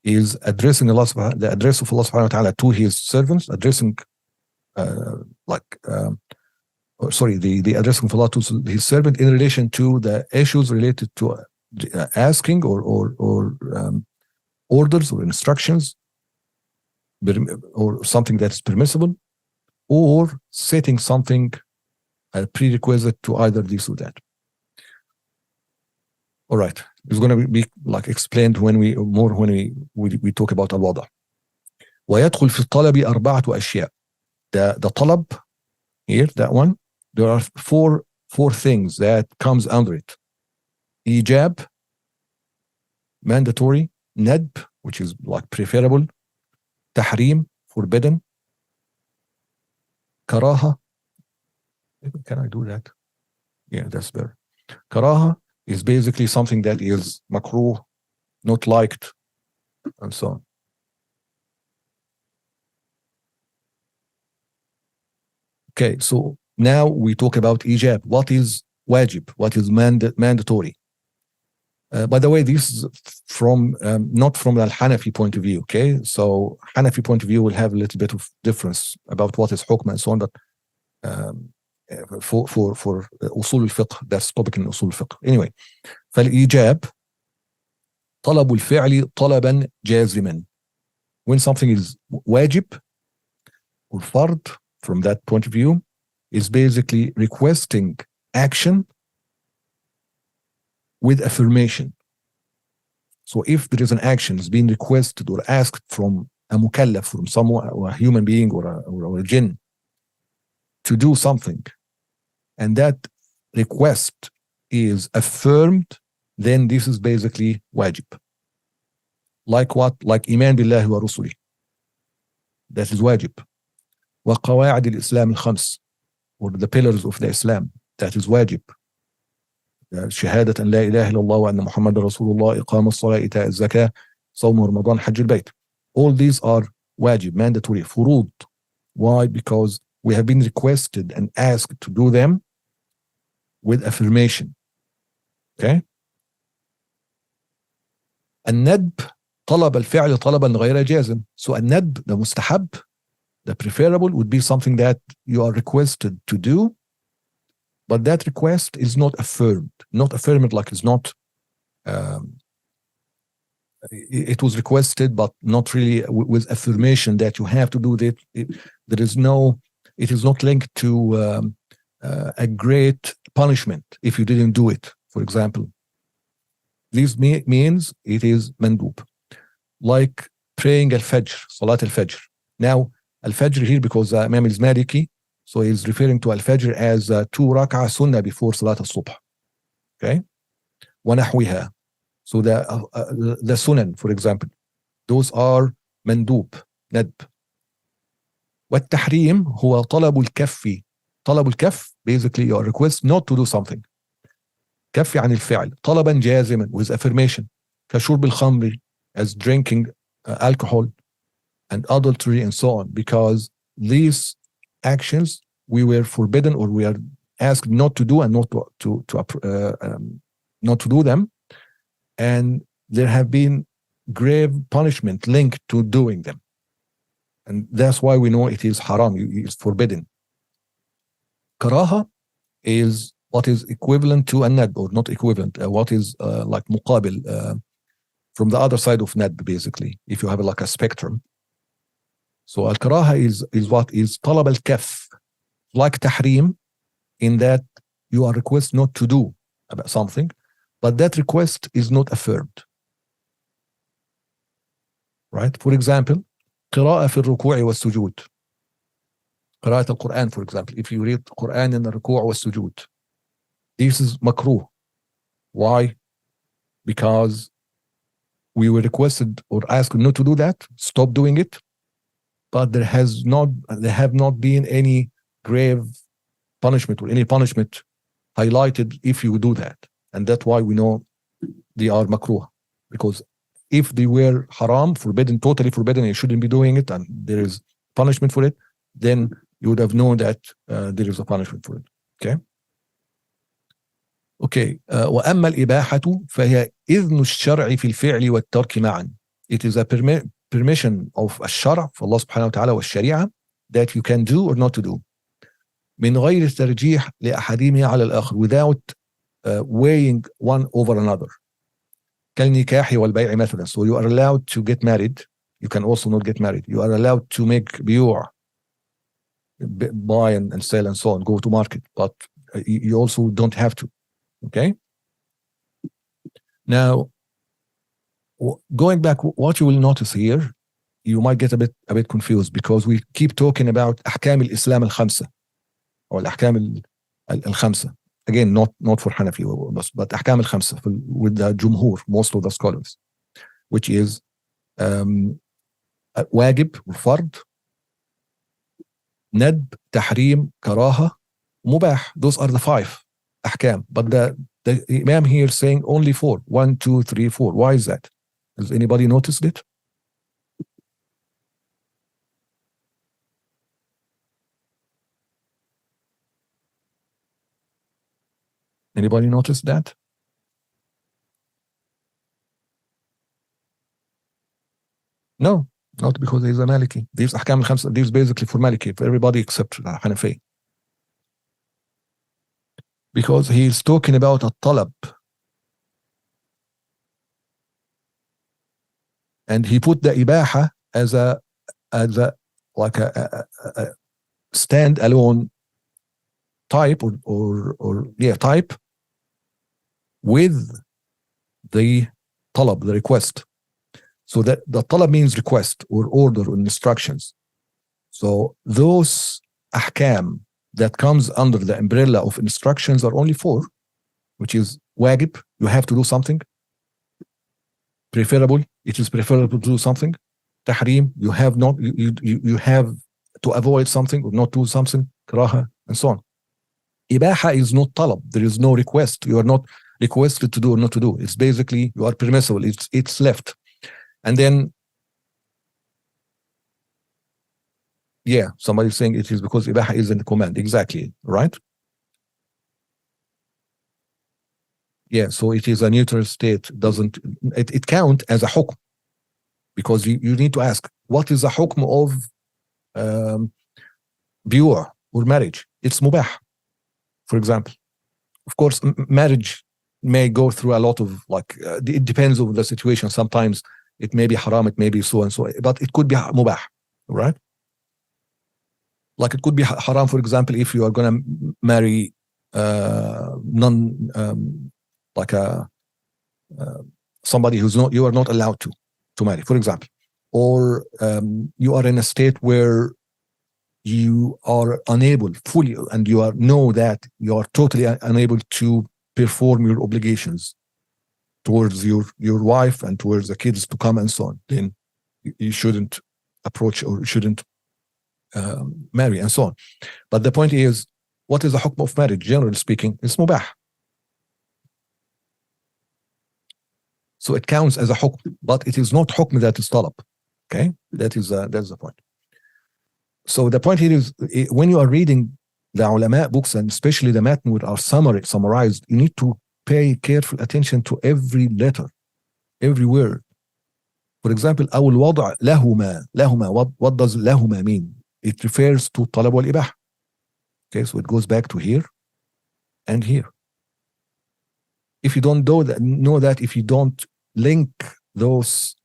is addressing Allah, the address of Allah subhanahu wa ta'ala to his servants, addressing the addressing of Allah to his servant in relation to the issues related to asking or orders or instructions, or something that is permissible, or setting something a prerequisite to either this or that. All right, it's going to be like explained when we talk about al-wada. ويدخل في الطلب 4 أشياء. The طلب here, that one, there are four things that comes under it. إيجاب, mandatory. ندب, which is like preferable. تحريم, forbidden. كراهة, can I do that? Yeah, that's better. كراهة is basically something that is makruh, not liked, and so on. Okay, so now we talk about ijab. What is wajib? What is mandatory? By the way, this is from not from the Hanafi point of view. Okay, so Hanafi point of view will have a little bit of difference about what is hukm and so on. But for usul al-fiqh, that's topic in usul al-fiqh. Anyway, فالإيجاب طلب الفعل طلبا جازما. When something is wajib or fard, from that point of view, is basically requesting action with affirmation. So if there is an action is being requested or asked from a mukallaf, from someone, or a human being or a jinn, to do something, and that request is affirmed, then this is basically wajib. Like what? Like iman billahi wa rusuli. That is wajib. وقواعد الإسلام الخمس, or the pillars of the Islam, that is wajib. شهادة أن لا إله إلا الله وأن محمد رسول الله, إقام الصلاة, إيتاء الزكاة, صوم رمضان, حج البيت. All these are wajib, mandatory, furud, Why? Because we have been requested and asked to do them with affirmation. Okay? الندب طلب الفعل طلبا غير جازم. So الندب the مستحب, the preferable would be something that you are requested to do, but that request is not affirmed. Not affirmed like it's not it was requested, but not really with affirmation that you have to do that. There is no, it is not linked to a great punishment if you didn't do it, for example. This means it is mandub. Like praying al-Fajr, Salat al-Fajr. Now, al-Fajr here, because Imam is Maliki, so he's referring to al-Fajr as 2 rak'ah sunnah before Salat al-Subh. Okay? وَنَحْوِهَا. So the sunan, for example, those are mandub, ندب. والتحريم هو طلب الكف. طلب الكف, basically your request not to do something. كف عن الفعل طلبا جازما with affirmation. كشرب الخمر, as drinking alcohol and adultery and so on, because these actions we were forbidden or we are asked not to do and not to do them, and there have been grave punishment linked to doing them, and that's why we know it is haram, it's forbidden. Karaha is what is equivalent to a nadb, or not equivalent, what is like muqabil, from the other side of nadb, basically, if you have like a spectrum. So al-karaha is what is talab al-kaf, like tahrim, in that you are requested not to do about something, but that request is not affirmed. Right? For example, قراءة في الركوع والسجود. قراءة القرآن, for example, if you read Quran in the ruku' والسجود, this is makruh. Why? Because we were requested or asked not to do that, stop doing it, but there have not been any grave punishment or any punishment highlighted if you do that. And that's why we know they are makruh. Because if they were haram, forbidden, totally forbidden, you shouldn't be doing it, and there is punishment for it, then you would have known that there is a punishment for it. Okay? Okay. وأما الإباحة فهي إذن الشرع في الفعل والترك معا. It is a permission of الشرع, for Allah subhanahu wa ta'ala, والشريعة, that you can do or not to do. من غير ترجيح لأحدهما على الآخر, without weighing one over another. كالنكاح والبيع مثلا. So you are allowed to get married. You can also not get married. You are allowed to make بيوع, buy and sell and so on, go to market, but you also don't have to. Okay? Now, going back, what you will notice here, you might get a bit confused, because we keep talking about أحكام الإسلام الخمسة, or الأحكام الخمسة. Again, not for Hanafi, but أحكام الخمسة with the jumhur, most of the scholars, which is واجب وفرض, ندب, تحريم, كراهة, مباح. Those are the 5 أحكام. But the Imam here saying only 4. 1, 2, 3, 4. Why is that? Has anybody noticed it? Anybody notice that? No, not because he's a Maliki. These Ahkam al-Khamsa, these basically for Maliki, for everybody except Hanafi. Because he's talking about a talab. And he put the ibaha as a like a stand-alone type or type with the talab, the request. So that the talab means request or order or instructions. So those ahkam that comes under the umbrella of instructions are only 4, which is wajib, you have to do something. Preferable, it is preferable to do something. Tahrim, you have to avoid something or not do something. Karaha, and so on. Ibaha is not talab. There is no request. You are not requested to do or not to do. It's basically you are permissible. It's left. And then Yeah, somebody saying it is because ibaha is in the command. Exactly, right? Yeah, so it is a neutral state. It count as a hukm, because you need to ask, what is the hukm of biyu'ah or marriage? It's mubah, for example. Of course, marriage may go through a lot of, like, it depends on the situation. Sometimes it may be haram, it may be so and so, but it could be mubah, right? Like it could be haram, for example, if you are going to marry like a somebody you are not allowed to marry, for example, or you are in a state where you are unable fully, and you know that you are totally unable to perform your obligations towards your wife and towards the kids to come and so on, then you shouldn't approach or shouldn't marry and so on. But the point is, what is the hukm of marriage? Generally speaking, it's mubah. So it counts as a hukm, but it is not hukm that is talab. Okay, that's the point. So the point here is, when you are reading the ulama books, and especially the matn which are summarized, you need to pay careful attention to every letter, every word. For example, أو الوضع لهما. What does لهما mean? It refers to talab wal ibah. Okay, so it goes back to here and here. If you don't know that, if you don't link those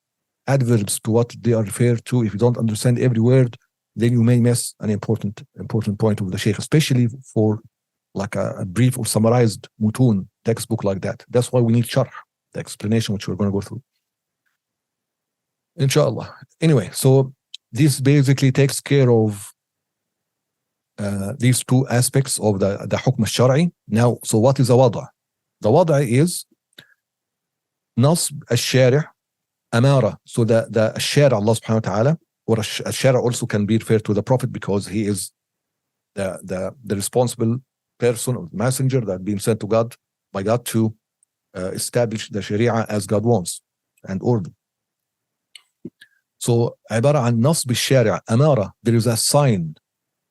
adverbs to what they are referred to, if you don't understand every word, then you may miss an important point of the Shaykh, especially for like a brief or summarized mutun textbook like that. That's why we need sharh, the explanation which we're going to go through, inshallah. Anyway, so this basically takes care of these two aspects of the hukm al-shar'i. Now, so what is the wada'? The wada' is nasb al-shari' amara. So the shari', Allah subhanahu wa ta'ala, or al-shari' also can be referred to the Prophet, because he is the responsible person or messenger that been sent to God by God to establish the Sharia as God wants and order. So عبارة عن نصب الشارع أمارة, there is a sign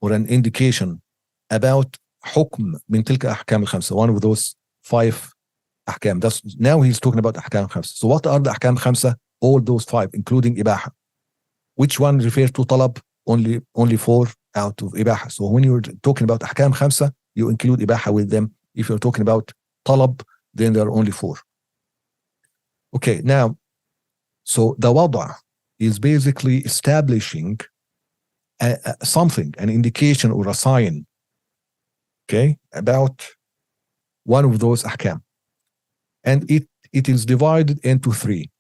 or an indication about حكم من تلك أحكام الخمسة, one of those 5 أحكام. That's, now he's talking about أحكام خمسة. So what are the أحكام خمسة? All those 5, including إباحة. Which one refers to طلب? Only 4 out of إباحة. So when you're talking about أحكام خمسة, you include إباحة with them. If you're talking about طلب, then there are only 4. Okay, now, so the wada' is basically establishing something, an indication or a sign, okay, about one of those ahkam. And it is divided into 3.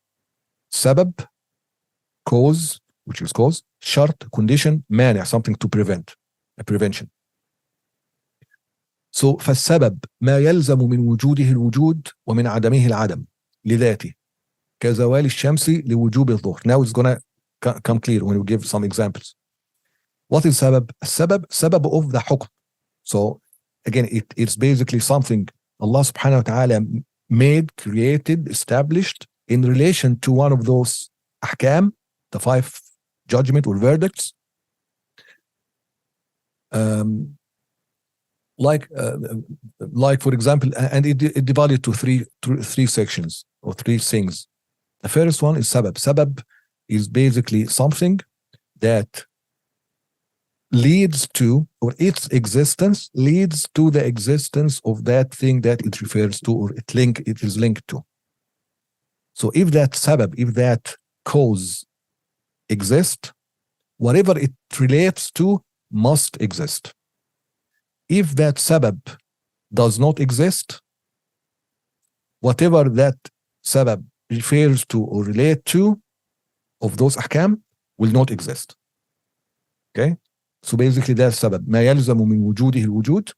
Sabab, cause, which is cause; shart, condition; mani', something to prevent, a prevention. So فالسبب ما يلزم من وجوده الوجود ومن عدمه العدم لذاته كزوال الشمس لوجوب الظهر. Now it's gonna come clear when we give some examples. What is sabab? Sabab of the hukm. So again, it's basically something Allah subhanahu wa ta'ala made, created, established in relation to one of those ahkam, the 5 judgment or verdicts. Like for example, and it divided to three sections or 3 things. The first one is sabab. Sabab is basically something that leads to, or its existence leads to the existence of that thing that it refers to, or it is linked to. So if that sabab, if that cause exists, whatever it relates to must exist. If that sabab does not exist, whatever that sabab refers to or relate to of those ahkam will not exist. Okay, so basically that's sabab ما يلزم من وجوده الوجود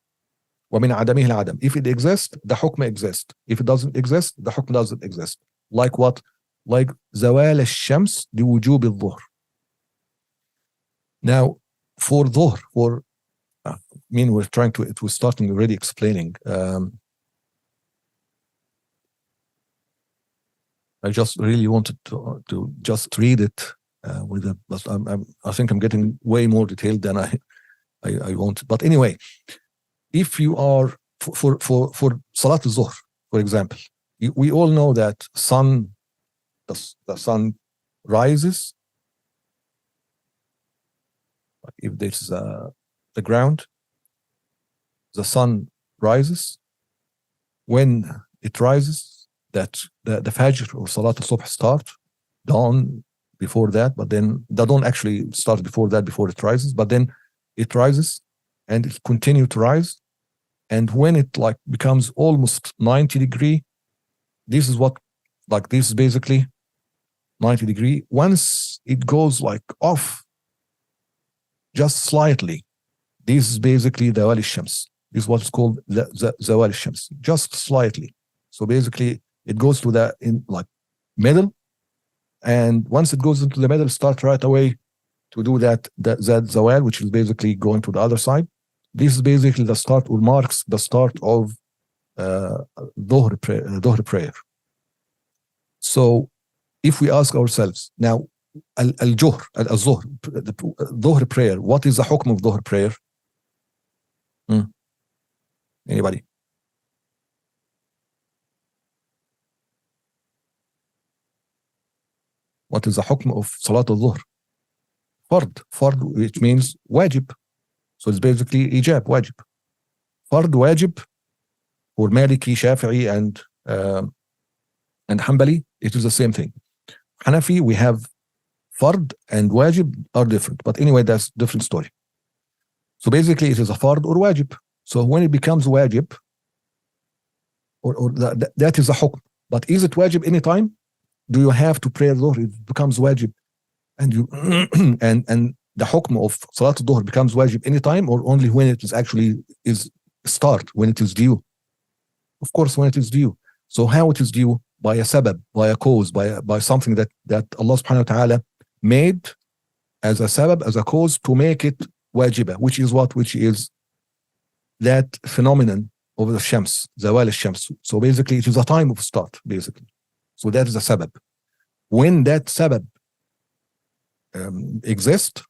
ومن عدمه العدم. If it exists, the hukm exists. If it doesn't exist, the hukm doesn't exist. Like what? Like زوال الشمس لوجوب الظهر. Now for dhuhr, for it was starting already explaining. I just really wanted to just read it with a, but I think I'm getting way more detailed than I want. But anyway, if you are for Salat al-Zuhr, for example, we all know that the sun rises. If this is the ground, the sun rises. When it rises, that the Fajr or Salat al-Subh start, dawn before that, but then the dawn actually starts before that, before it rises, but then it rises and it continues to rise. And when it like becomes almost 90 degree, this is what, like this is basically 90 degree. Once it goes like off just slightly, this is basically the Zawal al-Shams. This is what's called the Zawal al-Shams, just slightly. So basically it goes to the like middle, and once it goes into the middle, start right away to do that Zawal, which is basically going to the other side. This is basically the start, or marks the start of Dhuhr prayer. So if we ask ourselves now, al-Zuhr, the Dhuhr prayer, what is the hukm of Dhuhr prayer? Anybody? What is the hukm of Salat al-Dhuhr? Fard, which means wajib. So it's basically ijab, wajib. Fard, wajib, for Maliki, Shafi'i, and Hanbali, it is the same thing. Hanafi, we have fard and wajib are different. But anyway, that's a different story. So basically, it is a fard or wajib. So when it becomes wajib, or that is a hukm. But is it wajib anytime? Do you have to pray dhuhr? It becomes wajib. And you and the hukm of Salat al-Dhuhr becomes wajib anytime, or only when it is actually is start, when it is due? Of course, when it is due. So how it is due? By a sabab, by a cause, by something that Allah subhanahu wa ta'ala made as a sabab, as a cause to make it wajibah, which is what? Which is that phenomenon of the Shams, Zawal al-Shams. So basically it is a time of start, basically. So that is a sabab. When that sabab exists,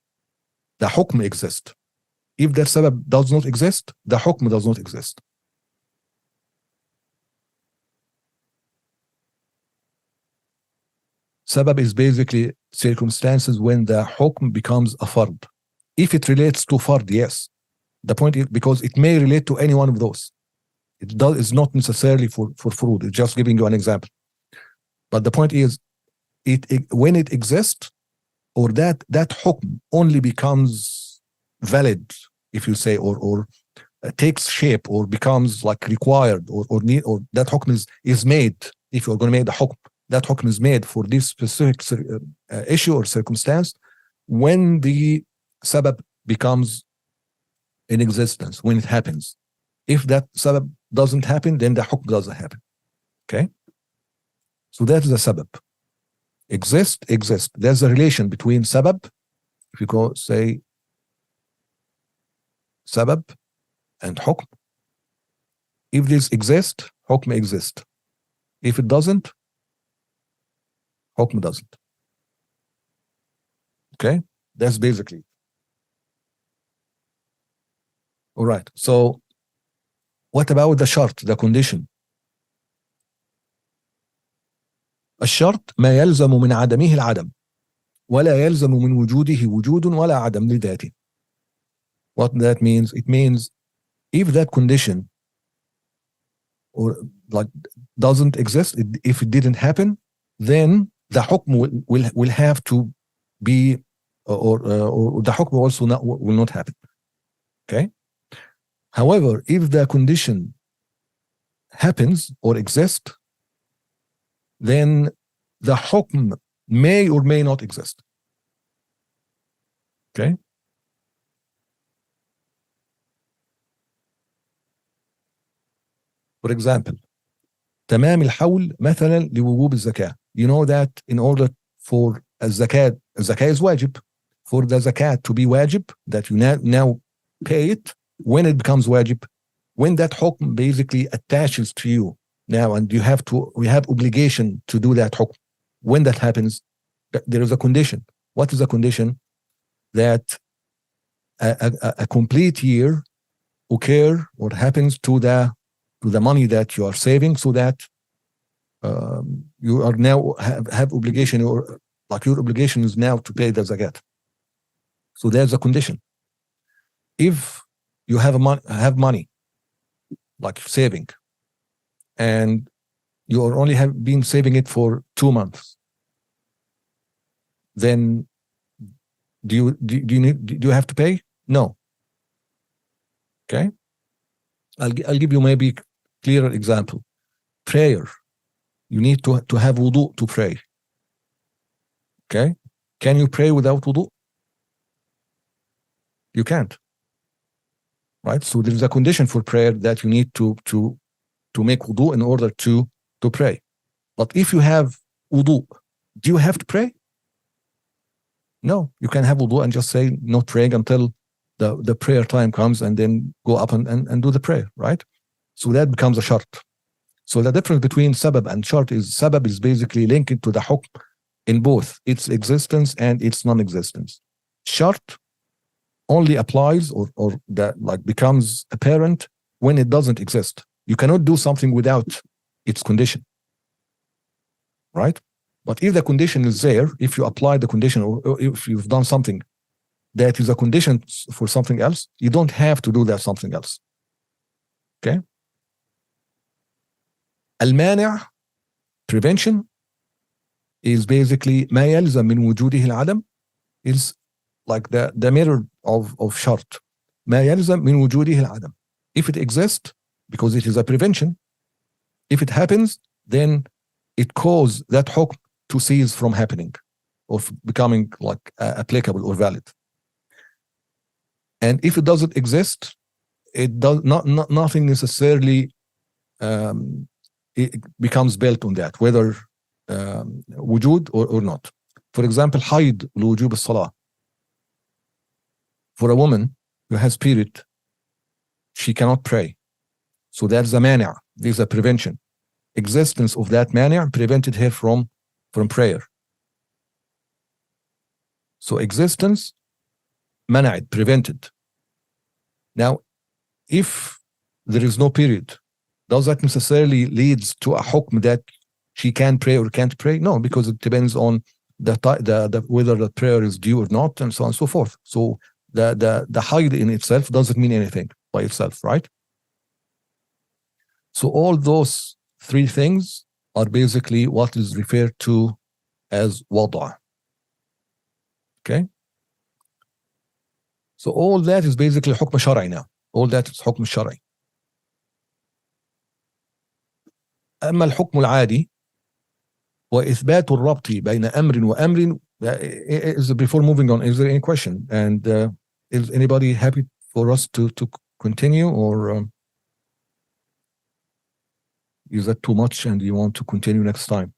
the hukm exists. If that sabab does not exist, the hukm does not exist. Sabab is basically circumstances when the hukm becomes a fard. If it relates to fard, yes. The point is, because it may relate to any one of those. It's not necessarily for furud. It's just giving you an example. But the point is, when it exists, or that hukm only becomes valid, if you say, or takes shape, or becomes like required, or that hukm is made. If you're going to make the hukm, that hukm is made for this specific issue or circumstance when the sabab becomes in existence, when it happens. If that sabab doesn't happen, then the hukm doesn't happen. Okay? So that is a sabab. Exist. There's a relation between sabab, if you go say sabab, and hukm. If this exists, hukm exists. If it doesn't, hukm doesn't. Okay? That's basically. All right. So what about the shart, the condition? الشرط ما يلزم من عدمه العدم ولا يلزم من وجوده وجود ولا عدم لذاته. What that means? It means if that condition or like doesn't exist, if it didn't happen, then the hukm will have to be, or the hukm also will not happen. Okay. However, if the condition happens or exists, then the hukm may or may not exist. Okay? For example, تمام الحول مثلا لوجوب الزكاة. You know that in order for الزكاة is wajib. For the zakat to be wajib, that you now pay it, when it becomes wajib, when that hukm basically attaches to you now, and we have obligation to do that hukm. When that happens, there is a condition. What is the condition? That a complete year occur or happens to the money that you are saving, so that you are now have obligation, or like your obligation is now to pay the zakat. So there's a condition. If you have money like saving, and you are only have been saving it for 2 months, then do you have to pay? No. Okay. I'll give you maybe clearer example. Prayer. You need to have wudu to pray. Okay. Can you pray without wudu? You can't. Right. So there is a condition for prayer that you need to make wudu in order to pray. But if you have wudu, do you have to pray? No, you can have wudu and just say not praying until the prayer time comes, and then go up and do the prayer, right? So that becomes a shart. So the difference between sabab and shart is sabab is basically linked to the hukm in both its existence and its non-existence. Shart only applies or that like becomes apparent when it doesn't exist. You cannot do something without its condition, right? But if the condition is there, if you apply the condition, or if you've done something that is a condition for something else, you don't have to do that something else. Okay? Al-Mani', prevention, is basically ما يلزم من وجوده العدم, is like the mirror of shart. ما يلزم من وجوده العدم. If it exists, because it is a prevention, if it happens, then it causes that hukm to cease from happening or becoming like applicable or valid. And if it doesn't exist, it does nothing necessarily it becomes built on that, whether wujud or not. For example, hayd l'wujub as-salah. For a woman who has period, she cannot pray. So there's a mani', there's a prevention. Existence of that mani' prevented her from prayer. So existence, mana'id, prevented. Now, if there is no period, does that necessarily leads to a hukm that she can pray or can't pray? No, because it depends on the whether the prayer is due or not, and so on and so forth. So the hayd in itself doesn't mean anything by itself, right? So all those three things are basically what is referred to as wada. Okay? So all that is basically hukm shar'i now. All that is hukm shar'i. أما الحكم العادي وإثبات الربط بين أمر وأمر. Before moving on, is there any question? And is anybody happy for us to continue, or is that too much and you want to continue next time?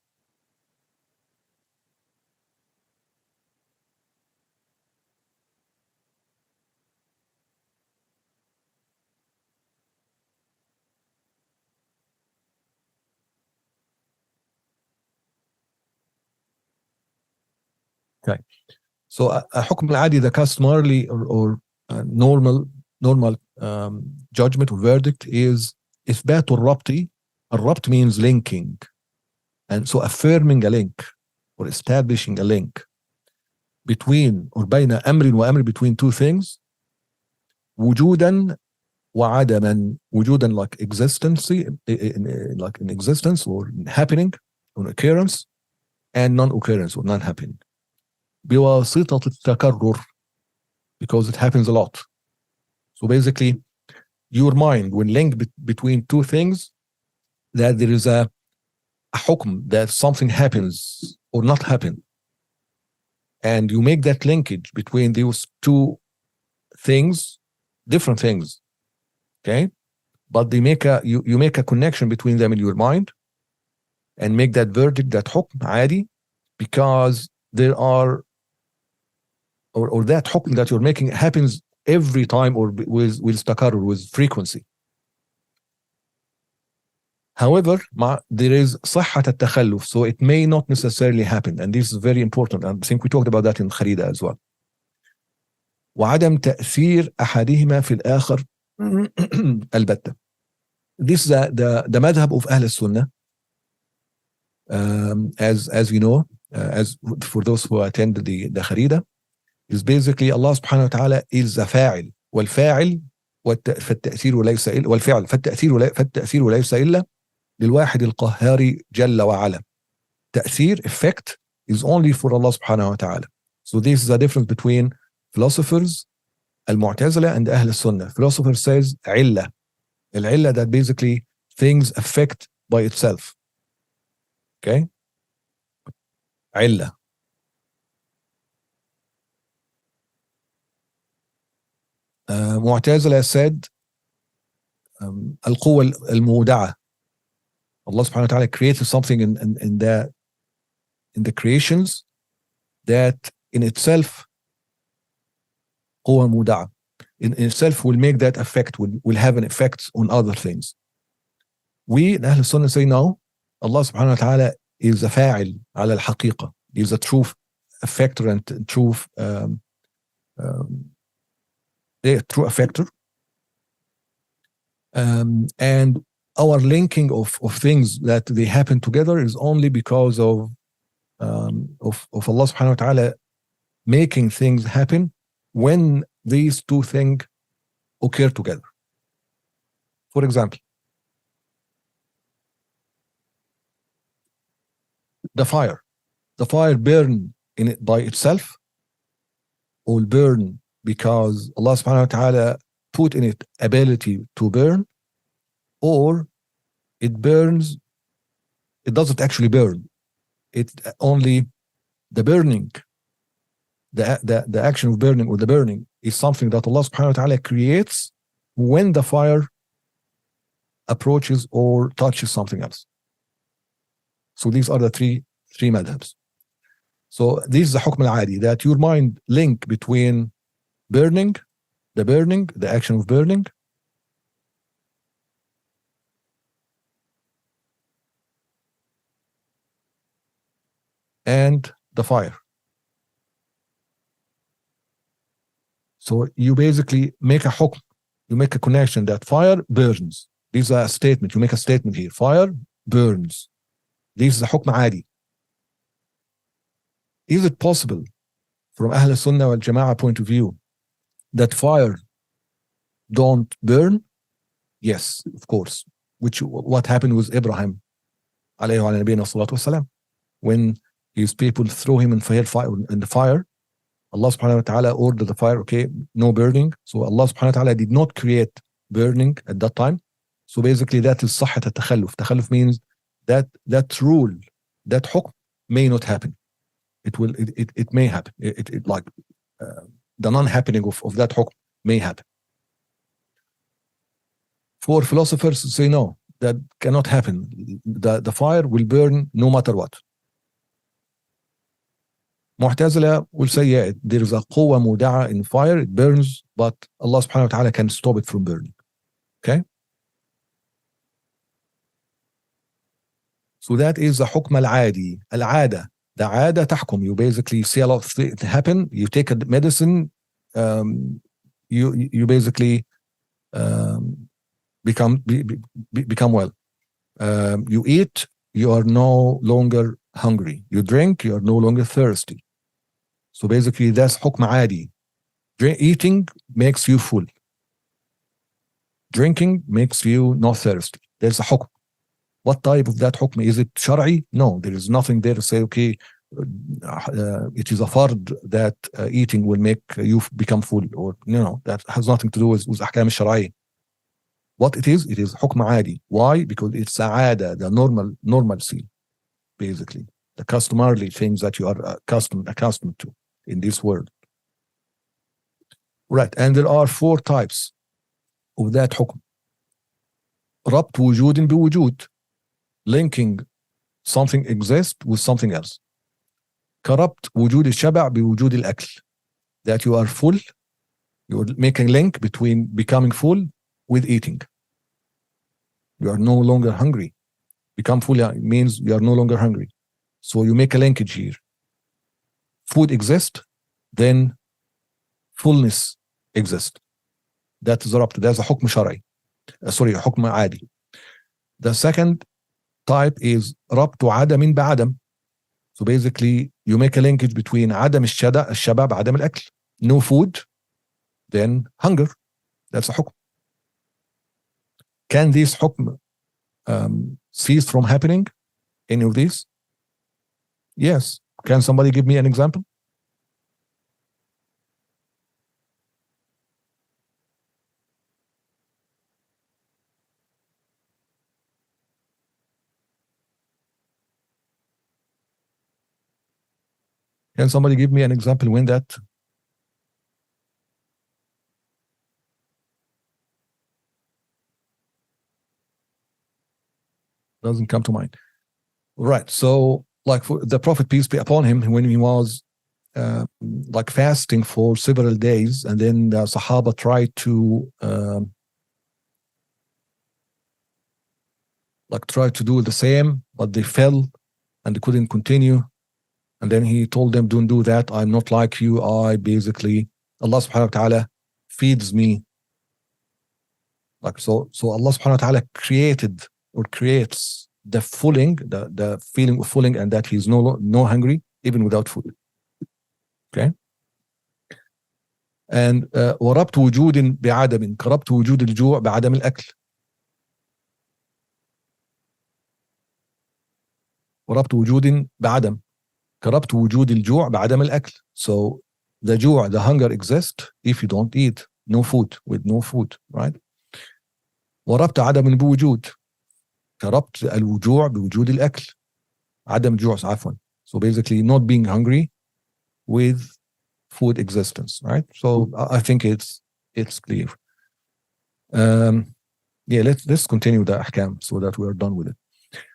Okay. So a hukm al-adi, the customarily or normal judgment or verdict, is إثبات الربط. الربط means linking, and so affirming a link or establishing a link between or بين أمر وأمر, between two things, وجودا وعدما. وجودا like existence, like in existence or in happening, or occurrence, and non-occurrence or non-happening. بواسطة التكرر, because it happens a lot. So basically, your mind, when linked between two things, that there is a hukm that something happens or not happen, and you make that linkage between those two things, different things, okay, but they make you make a connection between them in your mind, and make that verdict, that hukm adi, because there are or that hukm that you're making happens every time, or with takarrur, with frequency. However, there is صحة التخلف, so it may not necessarily happen, and this is very important. I think we talked about that in Kharida as well. وعدم تأثير أحدهما في الآخر البتة. This is the madhab of Ahl Sunnah, as you know, as for those who attend the Kharida, is basically Allah subhanahu wa ta'ala is a fa'il, والفاعل فالتأثير ليس إلا والفعل فالتأثير ليس إلا للواحد القهار جل وعلا. تأثير, effect, is only for Allah subhanahu wa ta'ala. So this is the difference between philosophers, al-Mu'tazila, and Ahl Sunnah. Philosopher says عِلَّة. العلة that basically things affect by itself. Okay? علة. Mu'tazila said القوة المودعة. Allah subhanahu wa ta'ala created something in the creations that in itself قوة مودعة. In itself will make that effect, will have an effect on other things. We in Ahl Sunnah say no, Allah subhanahu wa ta'ala is a fa'il على الحقيقة. He is a true effector and true effector. And our linking of things that they happen together is only because of Allah subhanahu wa ta'ala making things happen when these two things occur together. For example, the fire burn in it by itself, or burn because Allah subhanahu wa ta'ala put in it ability to burn, or it burns, it doesn't actually burn. It only the burning, the action of burning or the burning is something that Allah subhanahu wa ta'ala creates when the fire approaches or touches something else. So these are the three madhabs. So this is the hukm al-adi, that your mind link between burning, the action of burning, and the fire. So you basically make a hukm, you make a connection that fire burns. This is a statement, you make a statement here, fire burns. This is a hukm adi. Is it possible from Ahl Sunnah wal Jama'ah point of view that fire don't burn? Yes, of course. What happened with Ibrahim alayhi wa nabiyina salatu wasalam, when his people throw him in the fire, Allah subhanahu wa ta'ala ordered the fire, okay, no burning. So Allah subhanahu wa ta'ala did not create burning at that time. So basically that is صحة التخلف. Takhalluf means that rule, that hukm may not happen. It may happen. The non-happening of that hukm may happen. For philosophers say no, that cannot happen. The fire will burn no matter what. Mu'tazila will say, yeah, there is a quwwa muda'a in fire, it burns, but Allah subhanahu wa ta'ala can stop it from burning. Okay? So that is the hukm al-adi. Al-ada. The ada tahkum. You basically see a lot of things happen, you take a medicine, you basically become well. You eat, you are no longer hungry. You drink, you are no longer thirsty. So basically that's hukm adi. Eating makes you full. Drinking makes you not thirsty. There's a hukm. What type of that hukm? Is it shar'i? No, there is nothing there to say, okay, it is a fard that eating will make you become full, or that has nothing to do with ahkam al-shar'i. What it is hukm adi. Why? Because it's aada, the normalcy, basically. The customarily things that you are accustomed to in this world. Right, and there are 4 types of that hukm. ربط وجود بوجود, linking something exists with something else. كربط وجود الشبع بوجود الأكل, that you are full, you are making a link between becoming full with eating. You are no longer hungry. Become full means you are no longer hungry. So you make a linkage here. Food exists, then fullness exists. That is ربط. That's a حكم شرعي. Sorry, حكم عادي. The second type is ربط عدم بعدم. So basically, you make a linkage between عدم الشبع بعدم الأكل. No food, then hunger. That's a حكم. Can this حكم cease from happening? Any of these? Yes. Can somebody give me an example? Can somebody give me an example when that? Doesn't come to mind. Right. So, like for the Prophet, peace be upon him, when he was like fasting for several days, and then the Sahaba tried to do the same, but they fell and they couldn't continue. And then he told them, don't do that. I'm not like you. I basically, Allah subhanahu wa ta'ala feeds me. Like so Allah subhanahu wa ta'ala creates the filling, the feeling of filling, and that he's no hungry, even without food. Okay. And وربط وجود بعدم كربط وجود الجوع بعدم الأكل. وربط وجود بعدم كربط وجود الجوع بعدم الأكل. So the جوع, the hunger exists if you don't eat. No food, with no food, right? وربط عدم بوجود كربط الوجوع بوجود الأكل. عدم جوع عفوا. So basically not being hungry with food existence, right? So I think it's clear. Yeah, let's continue the أحكام so that we are done with it.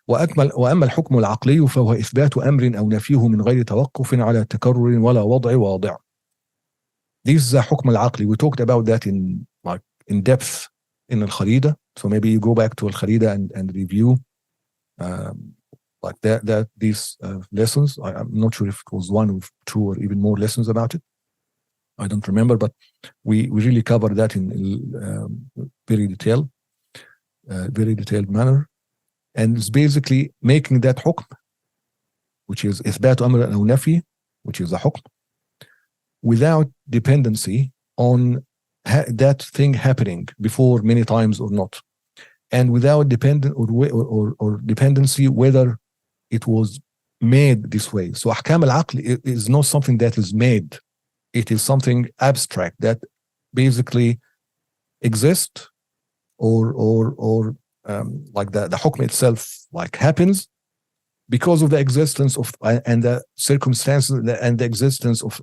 وأما الحكم العقلي فهو إثبات أمر أو نفيه من غير توقف على تكرر ولا وضع واضع. This is a حكم العقلي. We talked about that in depth in الخريدة. So maybe you go back to الخريدة and review like that these lessons. I'm not sure if it was one or two or even more lessons about it. I don't remember, but we really covered that in very detailed manner. And it's basically making that حكم, which is إثبات أمر أو نفي, which is a حكم, without dependency on that thing happening before many times or not, and without dependency whether it was made this way. So أحكام العقل is not something that is made. It is something abstract that basically exists or like the حكم itself like happens because of the existence of and the circumstances and the existence of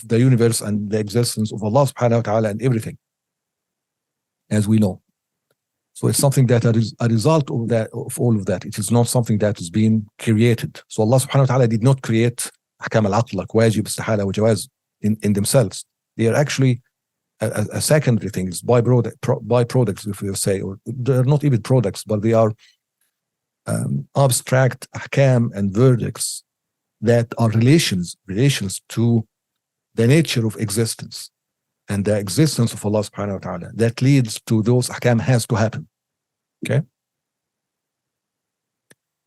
the universe and the existence of Allah subhanahu wa ta'ala and everything, as we know. So it's something that is a result of that, of all of that. It is not something that is being created. So Allah subhanahu wa ta'ala did not create أحكام العقل like واجب استحالة وجواز in themselves. They are actually a secondary thing, is byproducts, if you say, or they're not even products, but they are abstract ahkam and verdicts that are relations to the nature of existence and the existence of Allah subhanahu wa ta'ala that leads to those ahkam has to happen. Okay.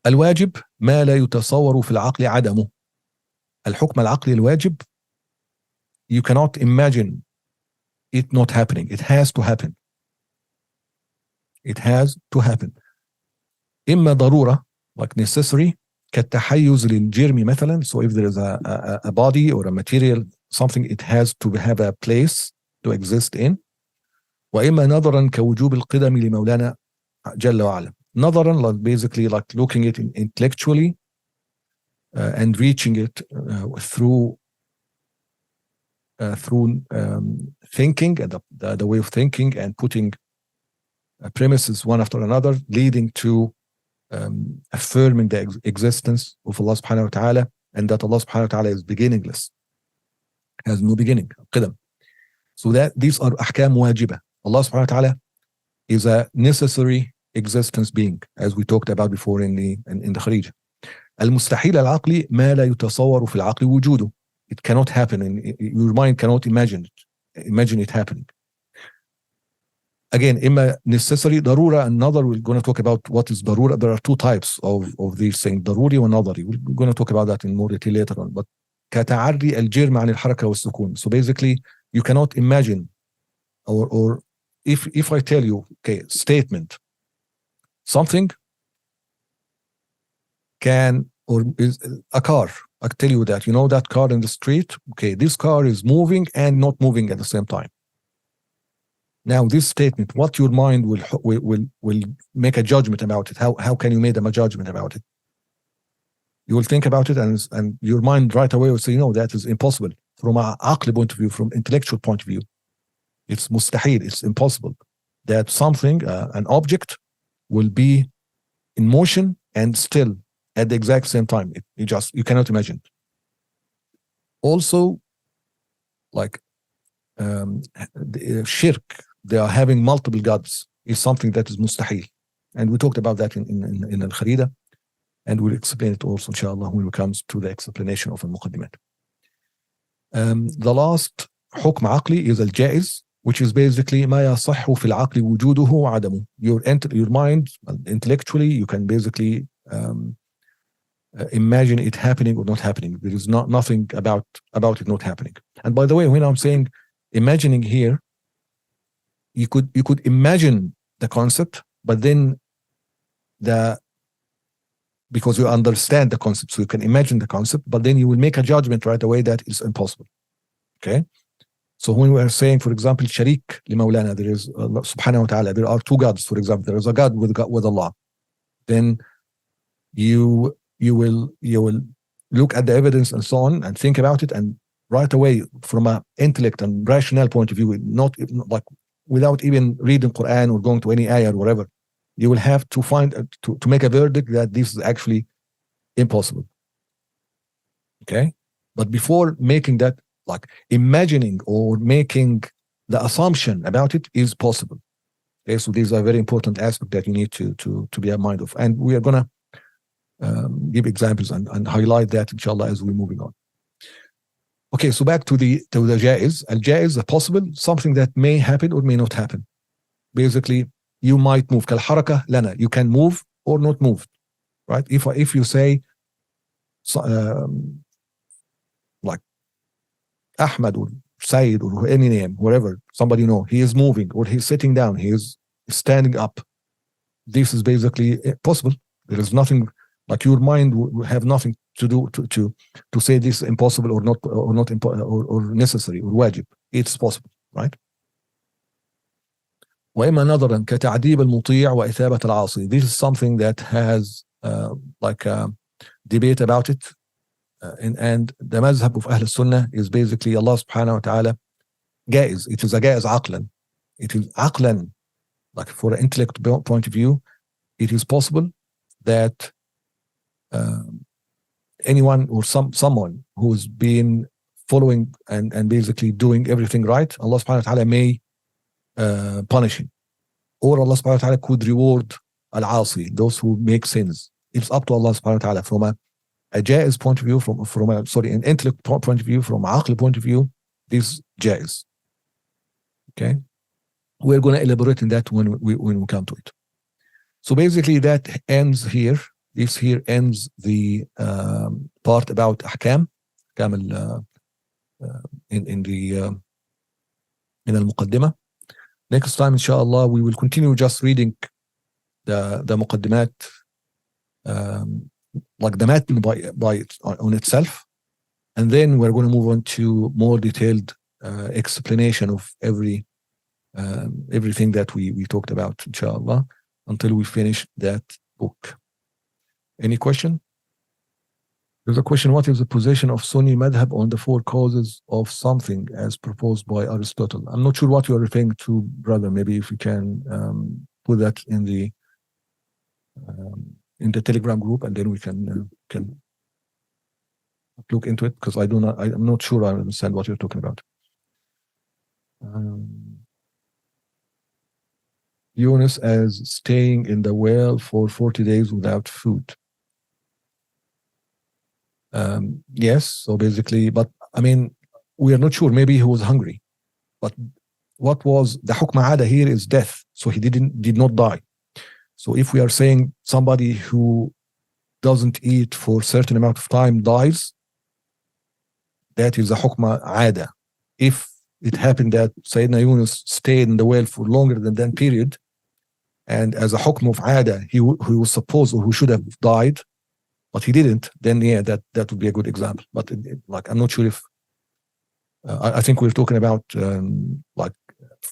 الواجب ما لا يتصور في العقل عدمه. الحكم العقلي الواجب, you cannot imagine it not happening. It has to happen. It has to happen. إما ضرورة, like necessary, كالتحيز للجرم مثلا. So if there is a body or a material, something, it has to have a place to exist in. وإما نظرا كوجوب القدم لمولانا جل وعلا. نظرا, like basically like looking at it intellectually and reaching it through thinking and the way of thinking and putting premises one after another, leading to affirming the existence of Allah subhanahu wa ta'ala, and that Allah subhanahu wa ta'ala is beginningless, has no beginning, qidam. So that these are ahkam wajibah. Allah subhanahu wa ta'ala is a necessary existence being, as we talked about before in the Kharij. المستحيل العقلي ما لا يتصور في العقل وجوده. It cannot happen, and your mind cannot imagine it happening. Again, إما necessary, ضرورة and nadar. We're going to talk about what is ضرورة. There are two types of these things, ضروري ونظري. We're going to talk about that in more detail later on. But كتعري الجرم عن الحركة والسكون. So basically, you cannot imagine, or if I tell you, okay, statement, something can, or is a car, I tell you that, you know that car in the street, okay, this car is moving and not moving at the same time. Now this statement, what your mind will make a judgment about it. How can you make a judgment about it? You will think about it, and your mind right away will say, no, that is impossible. From a aqli point of view, from intellectual point of view, it's mustahil, it's impossible that something, an object, will be in motion and still at the exact same time. You cannot imagine it. Also, like the shirk, they are having multiple gods, is something that is mustahil. And we talked about that in Al-Kharida, and we'll explain it also, inshallah, when it comes to the explanation of Al-Muqadimat. The last حكم عقلي is al-jaiz, which is basically ما يصح في العقل وجوده وعدمه. Your mind, intellectually, you can basically imagine it happening or not happening. There is nothing about it not happening. And by the way, when I'm saying imagining here, you could imagine the concept, but then because you understand the concept, so you can imagine the concept, but then you will make a judgment right away that it's impossible. Okay? So when we are saying, for example, sharik li Mawlana, there is Allah subhanahu wa ta'ala, there are two gods, for example, there is a God with Allah. Then you will look at the evidence and so on and think about it, and right away, from an intellect and rational point of view, not like without even reading Quran or going to any ayah or whatever, you will have to find to make a verdict that this is actually impossible. Okay? But before making that, like imagining or making the assumption about it is possible. Okay, so these are very important aspects that you need to be a mind of, and we are gonna give examples and highlight that, inshallah, as we're moving on. Okay, so back to the jaiz. Al-jaiz, a possible, something that may happen or may not happen. Basically, you might move. Kal-haraka lana, you can move or not move, right? If you say like Ahmad or Said or any name, whatever, somebody know, he is moving or he's sitting down, he is standing up. This is basically possible. There is nothing, like your mind will have nothing to do to say this is impossible or not or necessary or wajib. It's possible, right? وإما نظرا كتعذيب المطيع وإثابة العاصي. This is something that has like a debate about it. And the mazhab of Ahl Sunnah is basically Allah subhanahu wa ta'ala jaiz. It is a jaiz aqlan. It is aqlan, like for an intellect point of view, it is possible that anyone or someone who's been following and basically doing everything right, Allah subhanahu wa ta'ala may punish him. Or Allah subhanahu wa ta'ala could reward al-asi, those who make sins. It's up to Allah subhanahu wa ta'ala. From a jaiz point of view, from an intellect point of view, from an aql point of view, this jaiz. Okay? We're going to elaborate on that when we come to it. So basically that ends here. This here ends the part about ahkam in al-Muqaddimah. Next time, inshallah, we will continue just reading the Muqaddimat, like the matn by on itself, and then we're going to move on to more detailed explanation of everything that we talked about, inshallah, until we finish that book. Any question? There's a question: what is the position of Sunni madhab on the four causes of something as proposed by Aristotle? I'm not sure what you're referring to, brother. Maybe if you can put that in the Telegram group, and then we can look into it, because I'm not sure I understand what you're talking about. Yunus as staying in the well for 40 days without food. Yes, so basically, but I mean, we are not sure. Maybe he was hungry. But what was the hukm ada here is death. So he did not die. So if we are saying somebody who doesn't eat for a certain amount of time dies, that is a hukm ada. If it happened that Sayyidina Yunus stayed in the well for longer than that period, and as a hukm of ada, he was supposed, or who should have died, but he didn't, then yeah, that would be a good example. But like, I'm not sure if, I think we're talking about like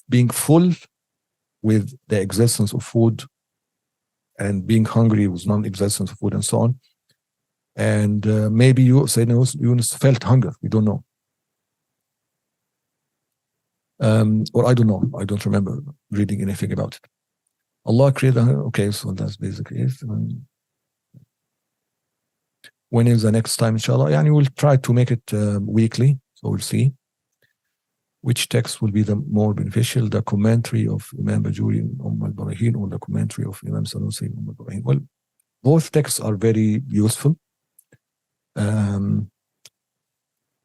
being full with the existence of food, and being hungry with non-existence of food, and so on. And maybe Sayyidina Yunus felt hunger. We don't know. Or I don't know. I don't remember reading anything about it. Allah created. Okay, so that's basically it. When is the next time, inshallah? And we'll try to make it weekly, so we'll see which text will be the more beneficial, the commentary of Imam Bajuri in al-Barahin, or the commentary of Imam Sanusi in al-Barahin. Well, both texts are very useful.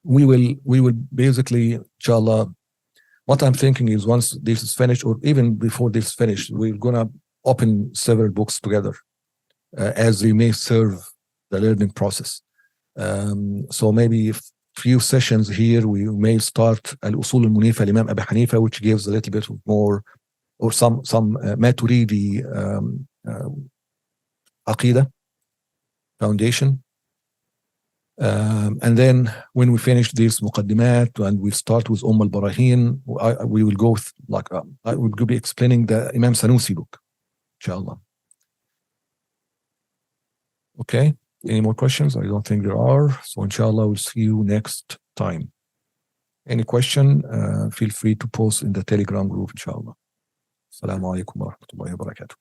We will basically, inshallah, what I'm thinking is, once this is finished, or even before this is finished, we're gonna open several books together as they may serve the learning process. So maybe a few sessions here, we may start Al-Usul al-Munifa al-Imam Abi Hanifa, which gives a little bit of more, or some Maturidi Aqidah foundation. And then when we finish this Muqaddimat and we start with al-Barahin, we will go I will be explaining the Imam Sanusi book, inshallah. Okay, any more questions? I don't think there are. So inshallah, we'll see you next time. Any question, feel free to post in the Telegram group, inshallah. Assalamu alaikum wa rahmatullahi wa barakatuh.